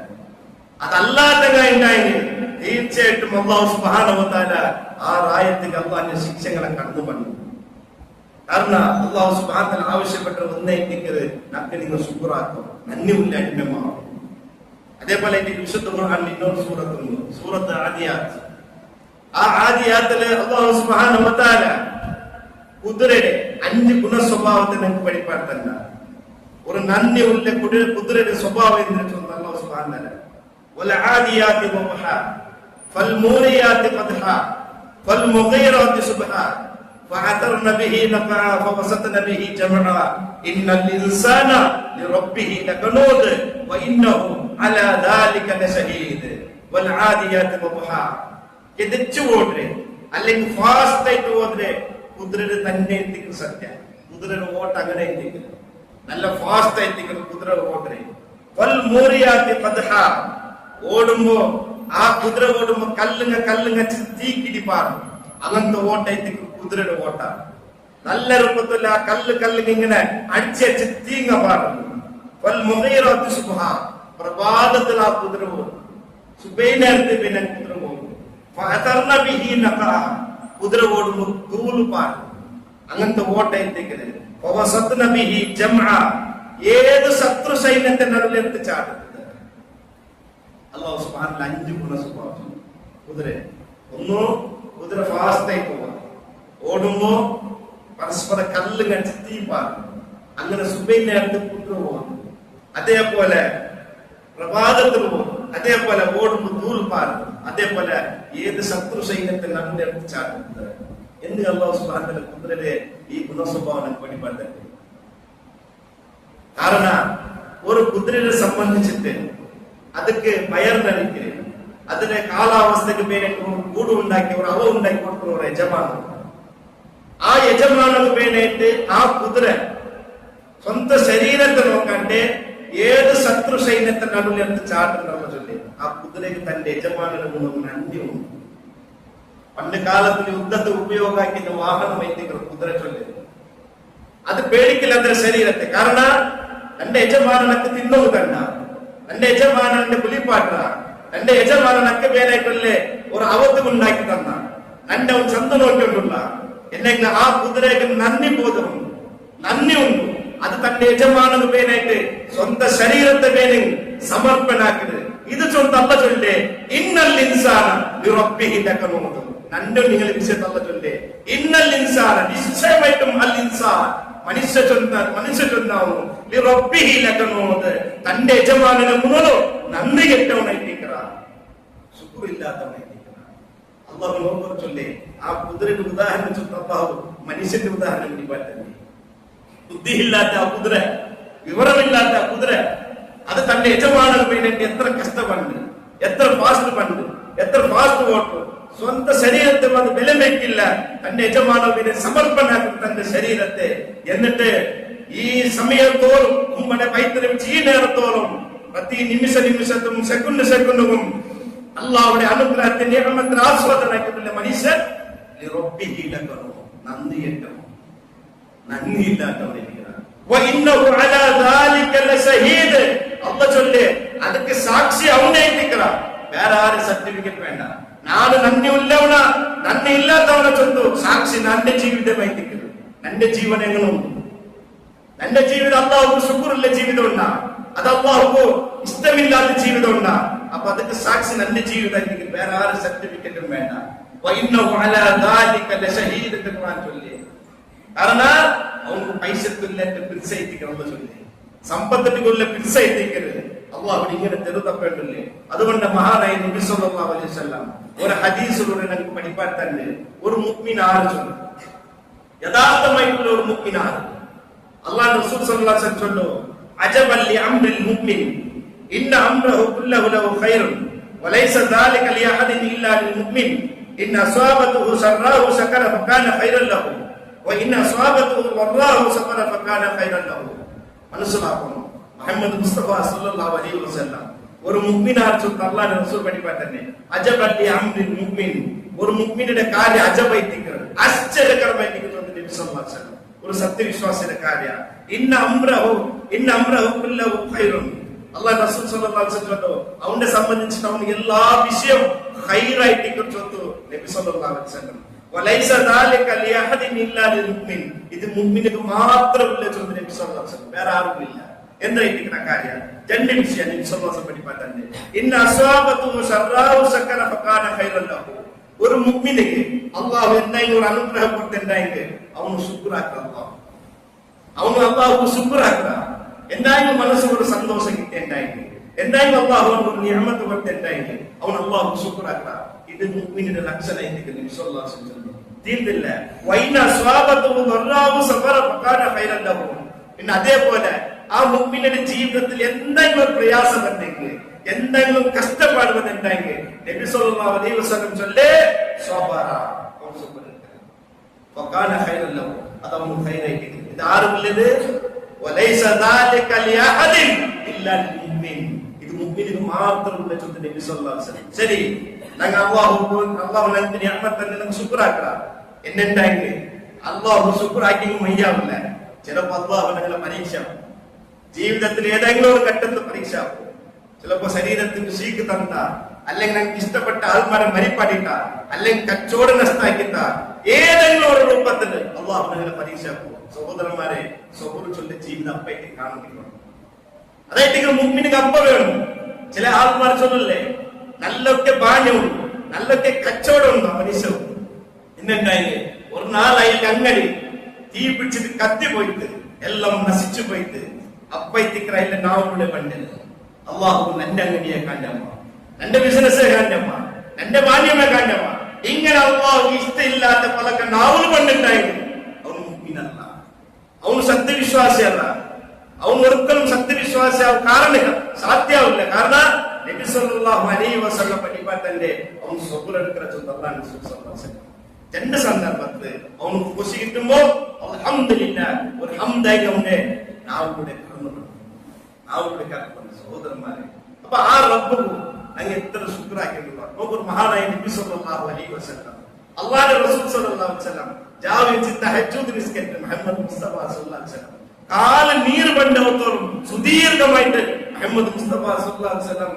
അതല്ലാത്ത ഉണ്ടായെങ്കിൽ തീർച്ചയായിട്ടും അള്ളാഹു സുബ്ഹാനഹു വ തആല ആ റായത്തിന് അള്ളാഹിന്റെ ശിക്ഷകളെ കടന്നു പണി. കാരണം അള്ളാഹു സുബ്ഹാനഹു വ തആല ആവശ്യപ്പെട്ട ഒന്നേറ്റിക്കത് നമുക്ക് നിങ്ങൾ ശുക്രാക്കും, നന്ദിയുള്ള അടിമമാവും. അതേപോലെ വിശുദ്ധ ഖുർആനിൽ ഇന്നൊരു സൂറത്തുണ്ട്, സൂറത്ത് ആദിയാത്ത്. ആ ആദിയാത്തില് അല്ലാഹു സുബ്ഹാനഹു വ തആല കുതിരയുടെ 5 ഗുണസ്വഭാവത്തെ നമുക്ക് പഠിപ്പാടുത്തല്ല. ഒരു നന്ദിയുള്ള കുതിരയുടെ സ്വഭാവം എന്ന് വെച്ചാൽ അല്ലാഹു സുബ്ഹാനഹു വ തആല വൽആദിയാതി ضبحا فالموريات قدحا فالمغيرات صبحا فعثرن به نقعا فوسطن به جمعا إن الإنسان لربه لكنود وإنه على ذلك لشهيد والعاديات ضبحا. കിതച്ചു ഓടേ അല്ലെങ്കിൽ ഫാസ്റ്റ് ആയിട്ട് ഓടേ കുതിരയുടെ തന്നെ എത്തിക്കുന്ന സത്യ. കുതിരയുടെ ഓട്ടം അങ്ങനെ എത്തിക്കുന്നു, നല്ല ഫാസ്റ്റ് ആയിട്ടിരിക്കുന്ന കുതിര ഓടേ. വൽമൂരിയാത്തി ഖദ്ഹാ, ഓടുമ്പോ ആ കുതിര ഓടുമ്പോ കല്ലുങ്ങ തീക്കിടിപ്പാറ്. അങ്ങനത്തെ ഓട്ട എത്തിക്കുന്ന കുതിരയുടെ ഓട്ട നല്ല രൂപത്തിൽ ആ കല്ലുങ്ങ ഇങ്ങനെ അടിച്ചടിച്ച് തീങ്ങ പാടുന്നു. വൽമുഗീറാത്തി സുബ്ഹാ, പ്രഭാതത്തിൽ ആ കുതിര പോകും, സുബൈനേരത്ത് പിന്നെ കുതിര പോകും. ഫഅതർന ബിഹി നഖഅ, കുതിര ഓടുമ്പോ തൂല് പാടും. അങ്ങനത്തെ ഓട്ട എത്തിക്കുന്നത്. ഫവസത്ന ബിഹി ജംഅ, ഏത് ശത്രു സൈന്യത്തെ നടുവിലെടുത്ത് ചാടുന്നത്. അല്ലാഹു സുബ്ഹാനഹു 5 ഗുണസ്വഭാവം കുതിര. ഒന്ന്, കുതിര ഫാസ്റ്റ് ആയി പോവാം, ഓടുമ്പോ പരസ്പര കല്ല് കടിച്ച് തീ പാറും. അങ്ങനെ സുബൈനേരത്ത് കുതിര പോവാം. അതേപോലെ പ്രഭാതത്തിൽ പോകും, അതേപോലെ ഓടുമ്പോ തൂൽ പാറും. അതേപോലെ ഏത് ശത്രു സൈന്യത്തെ നടുവിലെടുത്ത് ചാടുന്നത് എന്ന് അല്ലാഹു സുബ്ഹാനഹു വ തആല കുതിരയുടെ ഈ ഗുണസ്വഭാവം പഠിപ്പാടുത്തത്. കാരണം ഒരു കുതിരയെ സംബന്ധിച്ചിട്ട് அதுக்கு பெயர் நடிக்கிறேன், അതിന്റെ കാലാവസ്ഥക്ക് വേണ്ടിയിട്ട് ഒരു കൂട് ഉണ്ടാക്കി ഒരു അളവ് ഉണ്ടാക്കി കൊടുക്കുന്ന ഒരു യജമാനൻ. ആ യജമാനക്ക് വേണ്ടിയിട്ട് ആ കുതിര സ്വന്തം ശരീരത്തെ നോക്കാണ്ട് ഏത് ശത്രു സൈന്യത്തെ നടുവിലെടുത്ത് ചാട്ടുണ്ടെന്ന് ചൊല്ലി ആ കുതിരയ്ക്ക് തന്റെ യജമാനന് ഗുണം നന്ദിയുണ്ട്. പണ്ട് കാലത്തിൽ യുദ്ധത്തെ ഉപയോഗമാക്കുന്ന വാഹനം വൈദ്യുതി കുതിര ചൊല്ലി അത് പേടിക്കില്ല അതിന്റെ ശരീരത്തെ. കാരണം തന്റെ യജമാനനക്ക് തിന്നത് കണ്ട, തന്റെ യജമാനന്റെ പുലിപ്പാട്ട, തന്റെ യജമാനനക്ക് പേരായിട്ടുള്ള ഒരു അവധം ഉണ്ടാക്കി തന്ന, തന്റെ ഒരു ചന്ത നോക്കിക്കൊണ്ടുള്ള എന്നെങ്കിൽ ആ കുതിരയ്ക്ക് നന്ദി ബോധമുണ്ട്, നന്ദിയുണ്ട്. അത് തന്റെ യജമാനന് പേരായിട്ട് സ്വന്തം ശരീരത്തെ പേര് സമർപ്പണാക്കുന്നത്. ഇത് ചൊല്ല ചൊല്ലേ ഇന്നൽ ഇൻസാന ലിറബ്ബിഹി ലകനൂദ്. രണ്ടും നിങ്ങൾ വിഷയത്തല്ല ചൊല്ലേ ഇന്നൽ ഇൻസാന, നിശ്ചയമായിട്ടും അൽ ഇൻസാൻ മനുഷ്യ ചൊന്നാവും ലിറബ്ബിഹി ലകനൂദ്, തന്റെ യജമാനന് മുന്നോ നന്ദി കെട്ടവനായിട്ടിരിക്കണം, ശുക്രില്ലാത്തവനായിട്ടിരിക്കണം. അല്ലാഹു നോക്കാൻ ചൊല്ലേ ആ കുതിരയുടെ ഉദാഹരണം ചൊല്ലാഹു മനുഷ്യന്റെ ഉദാഹരണം കൂടി പറ്റുന്നു. ബുദ്ധിയില്ലാത്ത ആ കുതിര, വിവരമില്ലാത്ത ആ കുതിര, അത് തന്റെ യജമാനന് വേണ്ടി എത്ര കഷ്ടപ്പെട്ട്, എത്ര ഫാസ്റ്റ് ഓട്ടു, സ്വന്തം ശരീരത്തെ അത് ബലം വെക്കില്ല, തന്റെ യജമാനവിനെ സമർപ്പണാക്കും തന്റെ ശരീരത്തെ. എന്നിട്ട് ഈ സമയത്തോളം നമ്മുടെ വൈദ്യം ഈ നേരത്തോളം പ്രതി നിമിഷത്തും സെക്കൻഡും അള്ളാഹുവിന്റെ അനുഗ്രഹത്തിന്റെ ആസ്വാദനാക്കിയിട്ടുള്ള മനുഷ്യൻ നന്ദിയില്ലാത്തവനായിരിക്കണം. ಅದಕ್ಕೆ ಸಾಕ್ಷಿ ಅವನೇ ಇಟ್ಟಿಕ್ರ, ಬೇರೆ ಯಾರು ಸರ್ಟಿಫಿಕೇಟ್ ಬೇಡ. ನಾನು ನನ್ನೆ ಉಳ್ಳವನ ನನ್ನೆ ಇಲ್ಲದವನ ಚೊಂದು ಸಾಕ್ಷಿ ನನ್ನ ಜೀವಿತ ವೈದಿಕರು, ನನ್ನ ಜೀವನ ಹೆಂಗನು, ನನ್ನ ಜೀವಿತ ಅಲ್ಲಾಹು ಶುಕ್ರುಲ್ಲ ಜೀವಿತ ಉಂಡ, ಅದು ಅಲ್ಲಾಹು ಇಷ್ಟವಿಲ್ಲದ ಜೀವಿತ ಉಂಡ. ಅಪ್ಪ ಅದಕ್ಕೆ ಸಾಕ್ಷಿ ನನ್ನ ಜೀವಿತ ಬೇರೆ ಯಾರು ಸರ್ಟಿಫಿಕೇಟ್ ಬೇಡ. ಕಾರಣ ಅವನಿಗೆ ಪೈಸೆ ತುಲ್ಯ ಚೊಲ್ಲಿ സമ്പത്തിനുള്ള പിരിസെത്തിക്കരുത്. അള്ളാഹു ഇങ്ങനെ തെരുതപ്പെട്ടില്ലേ? അതുകൊണ്ട് മഹാനായ നബി സല്ലല്ലാഹു അലൈഹി വസല്ലം ഒരു ഹദീസിലൂടെ നമുക്ക് പഠിപ്പാൻ തന്നെ ഒരു മുഅ്മിൻ ആര് ചൊല്ലും, യഥാർത്ഥമായിട്ടുള്ള ഒരു മുഅ്മിൻ ആര്? അല്ലാഹു റസൂൽ സല്ലല്ലാഹു അലൈഹി വസല്ലം ചൊല്ലു, അജബൽ ലി അംറിൽ മുഅ്മിൻ ഇന്ന അംറഹു കുല്ലഹു ലഹു ഖൈറുൻ വലൈസ ദാലിക ലി അഹദിൻ ഇല്ലാ ലിൽ മുഅ്മിൻ ഇന്ന അസ്വാബതുഹു ശർറാഹു ശകര ഫകാന ഖൈറൻ ലഹു വഇന്ന അസ്വാബതുഹു വറാഹു ശകര ഫകാന ഖൈറൻ ലഹു. മനസ്സിലാക്കണം, മുഹമ്മദ് മുസ്തഫ സല്ലല്ലാഹു അലൈഹി വസല്ലം ഒരു മുഅ്മിനാർ ചൊല്ല അല്ലാഹുവിന്റെ റസൂൽ പഠിപ്പാൻ തന്നെ അജബൽ ലി അംറിൽ മുഅ്മിൻ, ഒരു മുഅ്മിനിന്റെ കാര്യം അജബൈത്തിക്കുന്നത് ആശ്ചര്യകരമായിരിക്കുന്നു എന്ന് നബി സല്ലല്ലാഹു അലൈഹി വസല്ലം ഒരു സത്യവിശ്വാസിയുടെ കാര്യം. ഇന്ന അംറഹു കുല്ലഹു ഖൈറുൻ, അല്ലാഹു റസൂൽ സല്ലല്ലാഹു അലൈഹി വസല്ലം അവനെ സംബന്ധിച്ചിട്ട് അവന് എല്ലാ വിഷയവും ഖൈറായിട്ട് ചൊല്ലുന്നു നബി സല്ലല്ലാഹു അലൈഹി വസല്ലം. വലൈസ ദാലിക ലി അഹദിൻ ഇല്ലാ ലിൽ മുഅ്മിൻ, ഇത് മുഅ്മിനുക്ക് മാത്രമല്ല ചൊല്ലുന്നു നബി സല്ലല്ലാഹു അലൈഹി വസല്ലം, വേറെ ആർക്കുമില്ല. എന്തായിരിക്കുന്ന കാര്യം? രണ്ട് വിഷയം നബി സല്ലല്ലാഹു അലൈഹി വസല്ലം പഠിപ്പാൻ തന്നെ. ഇന്ന അസ്വാബതുഹു ശർറാഹു ശകര ഫകാന ഖൈറൻ ലഹു, ഒരു മുഅ്മിനിക്ക് അല്ലാഹു എന്തെങ്കിലും ഒരു അനുഗ്രഹം കൊടുത്തിട്ടുണ്ടെങ്കിൽ അവന് ശുക്റാക്കുക, അവന് അല്ലാഹു ശുക്റാക്കുക. എന്തായാലും മനസ്സിൽ ഒരു സന്തോഷം കിട്ടിയിട്ടുണ്ടെങ്കിൽ, എന്തായാലും അല്ലാഹു ഒരു നിഅമത്ത് കൊടുത്തിട്ടുണ്ടെങ്കിൽ അവൻ അല്ലാഹു ശുക്റാക്കുക. ഇത് മുഅ്മിനിന്റെ ലക്ഷണമായിരിക്കും നബി സല്ലല്ലാഹു അലൈഹി വസല്ലം. തീർന്നില്ല, വൈന സ്വാബതുഹു ദർറാഹു സഫറ ഫകാന ഖൈറൻ ലഹു. പിന്നെ അതേപോലെ ആ മുഅ്മിനിന്റെ ജീവിതത്തിൽ എന്തെങ്കിലും പ്രയാസം ഉണ്ടെങ്കിൽ, എന്തെങ്കിലും കഷ്ടപ്പാട് വന്നിട്ടുണ്ടെങ്കിൽ നബി സല്ലല്ലാഹു അലൈഹി വസല്ലം ചൊല്ലേ സ്വബറ ഫകാന ഖൈറൻ ലഹു, അതവന് ഖൈറായിരിക്കും. ഇത് ആരുള്ളത്? വലൈസ ദാലിക ലിഅഹദിൻ ഇല്ലാ ലിൽ മുഅ്മിൻ, ഇത് മുഅ്മിനിന് മാത്രമുള്ള ചൊല്ല് നബി സല്ലല്ലാഹു അലൈഹി വസല്ലം. ശരി, ഞങ്ങൾ അല്ലാഹു നമുക്ക് നിഅമത്ത് തന്നെ നമുക്ക് ശുക്റാക്കുക. എന്നുണ്ടെങ്കിൽ അല്ലാഹു ശുക്റാക്കി മയ്യാവില്ല. ചിലപ്പോൾ അല്ലാഹു ഞങ്ങളെ പരീക്ഷ ജീവിതത്തിൽ ഏതെങ്കിലും ഒരു ഘട്ടത്തിൽ പരീക്ഷ, ചിലപ്പോ ശരീരത്തിന് ശീക്ക് തന്ന, അല്ലെങ്കിൽ ഞങ്ങൾക്ക് ഇഷ്ടപ്പെട്ട ആൾമാരെ മരിപ്പാടിട്ട, അല്ലെങ്കിൽ കച്ചവടം നഷ്ടാക്കിട്ട, ഏതെങ്കിലും ഒരു രൂപത്തിൽ അള്ളാഹു ഞങ്ങളെ പരീക്ഷ. സഹോദരന്മാരെ, സഹോദര ചൊല്ല ജീവിതം അപ്പയ്ക്ക് കാണുന്നില്ല. അതായിട്ട് മുമ്പിന് അപ്പ വേണം. ചില ആൾമാർ ചൊല്ലല്ലേ, നല്ലൊക്കെ ബാണ്യവും നല്ലൊക്കെ കച്ചവടം ഉണ്ടോ മനുഷ്യവും. എന്നുണ്ടായില്ലേ ഒരു നാളായി അങ്ങടി തീ പിടിച്ചിട്ട് കത്തി പോയിട്ട് എല്ലാം നശിച്ചു പോയിട്ട് അപ്പൈത്തിക്കറ ഇല്ല നാവുകളുടെ പണ്ടത്. അള്ളാഹു എന്റെ അങ്ങടിയെ കാണ്ടമ്മ, എന്റെ ബിസിനസ് കാണ്ടമ്മ, എന്റെ മാന്യമേ കാണ്ടമ്മ. ഇങ്ങനെ അള്ളാഹു ഇഷ്ടമില്ലാത്ത പലക്കെ നാവുകൾ പണ്ടുണ്ടായിരുന്നു. അവന് മുഅ്മിനല്ല, അവന് സത്യവിശ്വാസിയല്ല. അവൻ ഒരിക്കലും സത്യവിശ്വാസിയാവും കാരണമില്ല, സാധ്യമാവില്ല. കാരണം നബി സല്ലല്ലാഹു അലൈഹി വസല്ലം പഠിപ്പാൻ തന്നെ അവൻ സ്വബുർ എടുക്കുന്ന ചൊല്ലാൻ രണ്ട് സന്ദർഭത്തിൽ അവന് ഖുശി കിട്ടുമ്പോ അൽഹംദുലില്ലാഹ് ഒരു ഹംദായി അവന്റെ നാവുകളുടെ കർമ്മം. സഹോദരന്മാരെ, അപ്പൊ ആ റബ്ബ് അങ്ങ് എത്ര ശുക്രാക്കിയിട്ടുള്ള നോക്കൊരു മഹാനായ നബി സല്ലല്ലാഹു അലൈഹി വസല്ലം, അല്ലാഹുവിന്റെ റസൂൽ സല്ലല്ലാഹു അലൈഹി വസല്ലം ജാവിച്ച് തഹജ്ജുദ് നിസ്കരിച്ച മുഹമ്മദ് മുസ്തഫ സല്ലല്ലാഹു അലൈഹി വസല്ലം കാല നീർ ബണ്ടവത്തോളം സുദീർഘമായിട്ട് മുഹമ്മദ് മുസ്തഫ സല്ലല്ലാഹു അലൈഹി വസല്ലം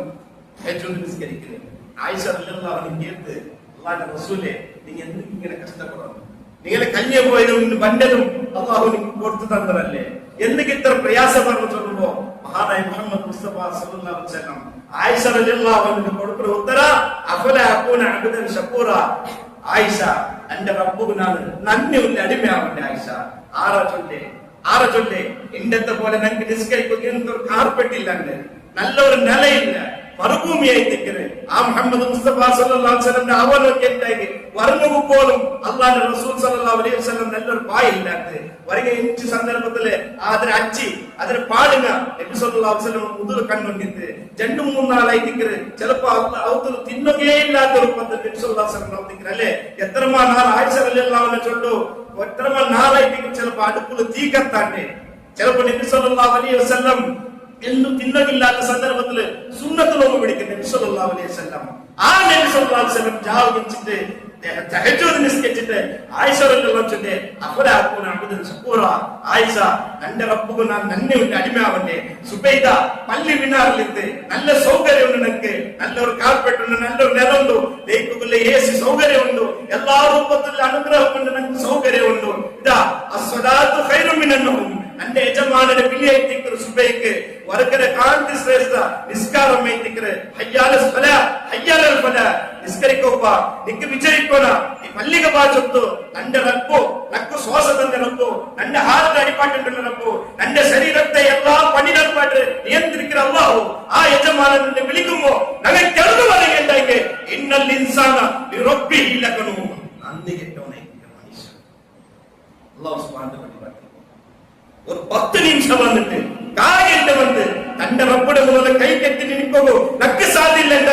തഹജ്ജുദ് നിസ്കരിക്കുന്നത്. ആയിഷ റളിയല്ലാഹു അൻഹ കേട്ട്, അല്ലാഹുവിന്റെ റസൂലേ, നിങ്ങൾ എന്തിനാ ഇങ്ങനെ കഷ്ടപ്പെടണം? നിങ്ങളെ കല്യ പോയതും ബണ്ടതും അള്ളാഹു നിങ്ങൾക്ക് കൊടുത്തു തന്നതല്ലേ, എന്തൊക്കെ ഇത്ര പ്രയാസം പറഞ്ഞു ചൊല്ലുമ്പോ മഹാനായ മുഹമ്മദ് മുസ്തഫ സല്ലല്ലാഹു അലൈഹി വസല്ലം ആയിഷ റളിയല്ലാഹു അൻഹ കൊടുക്കുന്ന ഉത്തര അഫല അകൂന അബ്ദൻ ശക്കൂറ. ആയിഷ, എന്റെ റബ്ബുക്ക് ഞാൻ നന്ദിയുള്ള അടിമയാവണ്ടേ? ആയിഷ ആറ ചൊല്ലേ എന്റെ പോലെ ഞങ്ങൾക്ക് നിസ്കരിക്കുന്ന ഒരു കാർപ്പെട്ടില്ലാണ്ട്, നല്ലൊരു നിലയില്ല, മറുഭൂമിയായി നിൽക്കുന്നത് ആ മുഹമ്മദ് മുസ്തഫ സല്ലല്ലാഹു അലൈഹി വസല്ലം അവനൊക്കെ വർണ്ണവും പോലും അല്ലാഹുവിന്റെ റസൂൽ സല്ലല്ലാഹു അലൈഹി വസല്ലം നല്ലൊരു പായില്ലാത്ത വരിക ഇഞ്ച് സന്ദർഭത്തില് അതിന് അച്ചി അതിന് പാടുക നബി സല്ലല്ലാഹു അലൈഹി വസല്ലം മുതൽ കണ്ടുകൊണ്ടിട്ട് 2-3 നാളായി നിൽക്കുന്നത്. ചിലപ്പോ അവത്തിൽ തിന്നുകയേ ഇല്ലാത്ത ഒരു പദ്ധതി നബി സല്ലല്ലാഹു അലൈഹി വസല്ലം നിൽക്കുന്നത് അല്ലേ. എത്രമാ നാൾ ആയിഷ റളിയല്ലാഹു അൻഹ ചൊല്ലു, എത്രമാ നാളായിട്ട് ചിലപ്പോ അടുപ്പിൽ തീ കത്താണ്ട്, ചിലപ്പോ നബി സല്ലല്ലാഹു അലൈഹി വസല്ലം എന്നും തിന്നകില്ലാത്ത സന്ദർഭത്തില് സുന്നത്തിലൊന്നും പിടിക്കും നബി സല്ലല്ലാഹു അലൈഹി വസല്ലം. ആ നബി സല്ലല്ലാഹു അലൈഹി വസല്ലം ജാവകിച്ചിട്ട് തഹജ്ജുദ് നിസ്കരിച്ചിട്ട് ആയിഷ റളിയല്ലാഹു അൻഹ അഫലാകുന അബ്ദൻ ശക്കൂറ, ആയിഷ എന്റെ റബ്ബുക്ക് ഞാൻ നന്ദിയുള്ള അടിമയാവണ്ടേ? സുബൈദ പള്ളി മിനാറിലിട്ട് നല്ല സൗകര്യമുണ്ട്, എനിക്ക് നല്ലൊരു കാർപ്പറ്റ് ഉണ്ട്, നല്ലൊരു നിലമുണ്ട്, ദൈവക്കുള്ള ഏസി സൗകര്യമുണ്ട്, എല്ലാ രൂപത്തിലുള്ള അനുഗ്രഹം കൊണ്ട് എനിക്ക് സൗകര്യമുണ്ട്. ഇതാ അസ്സലാത്തു ഖൈറും മിനൻ നൗം, എന്റെ യജമാനന്റെ പിള്ളിയായി സുബൈക്ക് വർക്കര കാന്തി ശ്രേഷ്ഠ നിസ്കാരം ഹയ്യാല സ്വലാ ಹಯ್ಯಲಲ್ ಫಲ ನಿಸ್ಕರಿಕೋಪ್ಪ ನಿಕ್ಕೆ ವಿಜಯಿಕೋನ ಈ ಮಲ್ಲಿಗೆ ಬಾಚೊತ್ತು ನನ್ನ ರಕ್ಕು ನಕ್ಕು ಶ್ವಾಸದಂತೆ ರಕ್ಕು ನನ್ನ ಹಾರ್ಟ್ ಅಡಿಪಾಟು ರಕ್ಕು ನನ್ನ ಶರೀರത്തെ എല്ലാ പണിനർപ്പാട്ട് നിയന്ത്രിക്കുന്ന അല്ലാഹു ആ യജമാനനെ വിളിക്കുമ്പോ ഞങ്ങൾ തെളിവ് പറയുകയുണ്ടായി ഇന്നൽ ഇൻസാന ലിറബ്ബിഹി ലകനൂൻ നന്ദി കെട്ടവനെ മനുഷ്യൻ അല്ലാഹു സുബ്ഹാനഹു വ തആല ഒരു 10 നിമിഷം വന്നിട്ട് കായന്റെ വന്ന് തന്റെ റബ്ബിന്റെ മുന്നിൽ കൈ കെട്ടി നിൽക്കുമ്പോ നക്ക് സാധ്യമില്ല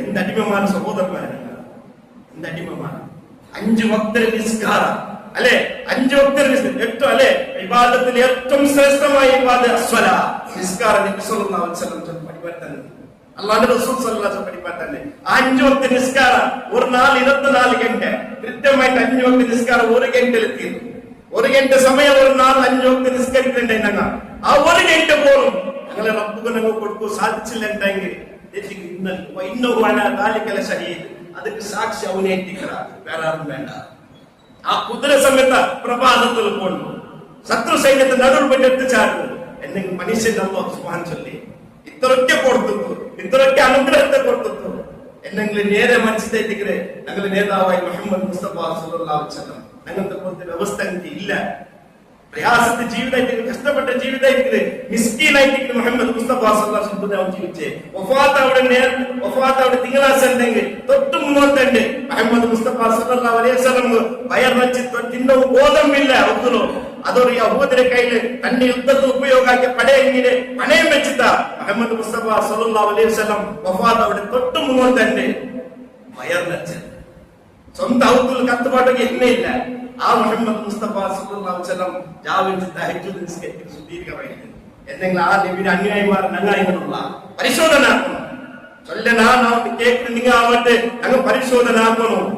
എന്തടിമമാണ് സഹോദരന്മാരെ, എന്തടിമമാണ്. 5 വക്ത നിസ്കാരം അല്ലെ, 5 വക്ത ഏറ്റവും അല്ലെ ഇബാദത്തിൽ ഏറ്റവും ശ്രേഷ്ഠമായ ഇബാദത്ത് അസ്വലാ നിസ്കാരം. നബി സല്ലല്ലാഹു അലൈഹി വസല്ലം പഠിപ്പാട്ടന്നെ, അല്ലാഹുവിന്റെ റസൂൽ സല്ലല്ലാഹു അലൈഹി വസല്ലം പഠിപ്പാട്ടന്നെ 5 വക്ത നിസ്കാരം. ഒരു നാൾ 24 ഗಂಟೆ കൃത്യമായിട്ട് 5 വക്ത നിസ്കാരം 1 ഗಂಟೆയിൽ എത്തിയിരുന്നു. 1 ഗಂಟೆ സമയം ഒരു നാൾ 5 വക്ത നിസ്കരിക്കണ്ടേ ഞങ്ങൾ ആ 1 ഗಂಟೆ പോലും ഞങ്ങളെ റബ്ബുക്ക് ഞങ്ങൾ കൊടുക്കൂ സാധിച്ചില്ല ഉണ്ടെങ്കിൽ ಅದಕ್ಕೆ ಸಾಕ್ಷಿ ಅವನೇ ಎತ್ತಿಕ್ರ ಬೇರೆ ಯಾರು ಬೇಡ. ಆ ಕುದುರೆ ಸಮೇತ ಪ್ರಭಾತದಲ್ಲಿ ಕೊಂಡು ಶತ್ರು ಸೈನ್ಯದ ನಡುವೆ ಬಂದು ಚಾಡು ಎನ್ನೆಂಗೆ ಮನುಷ್ಯನಲ್ಲ ಸುಭಾನ್ ಚೊಲ್ಲಿ ಇತರಕ್ಕೆ ಕೊಡ್ತಿತ್ತು, ಇತರಕ್ಕೆ ಅನುಗ್ರಹತೆ ಕೊಡ್ತಿತ್ತು. ಎನ್ನೆಂಗೆ ನೇರೆ ಮನಸ್ಸಿದೆ ಎತ್ತಿಕ್ರೆ ഞങ്ങൾ നേതാവായി മുഹമ്മദ് മുസ്തഫ സല്ലല്ലാഹു അലൈഹി വസല്ലം ഞങ്ങൾക്ക് പോലത്തെ വ്യവസ്ഥ ഇല്ല. പ്രയാസത്തെ ജീവിതമായിട്ട് കഷ്ടപ്പെട്ട ജീവിതമായിട്ട് മിസ്കീനായിട്ട് മുഹമ്മദ് മുസ്തഫ സല്ലല്ലാഹു അലൈഹി വസല്ലം ജീവിച്ചേ. വഫാത്ത് അവിടെ തിങ്കളാഴ്ച ഉണ്ടെങ്കിൽ തൊട്ട് മുന്നോട്ടുണ്ട് മുഹമ്മദ് മുസ്തഫ സല്ലല്ലാഹു അലൈഹി വസല്ലം വയർ വെച്ച് തിന്നോ ഗോതമ്പില്ല ഒന്നും അതൊരു യഹൂദരുടെ കയ്യിൽ തന്റെ യുദ്ധത്തിൽ ഉപയോഗമാക്കിയ പടയെങ്ങനെ പണയം വെച്ചിട്ടാ മുഹമ്മദ് മുസ്തഫ സല്ലല്ലാഹു അലൈഹി വസല്ലം വഫാത്ത് അവിടെ തൊട്ട് മുന്നോട്ടുണ്ട് വയർ വെച്ച് സ്വന്തം ഔദ്യോഗിക കത്തുപാട്ടൊക്കെ എണ്ണയില്ല. ആ മുഹമ്മദ് മുസ്തഫ സല്ലല്ലാഹു അലൈഹി വസല്ലം രാവിലെ തഹജ്ജുദ് നിസ്കരിക്കുന്ന സുദീർഘമായിട്ട് എന്തെങ്കിലും ആ നബിയുടെ അനുയായിമാർ ഞങ്ങളായിട്ടുള്ള പരിശോധന ആക്കണം. ചൊല്ലനാ കേൾക്കുന്ന നിങ്ങൾ ആവട്ടെ ഞങ്ങൾ പരിശോധന ആക്കണം.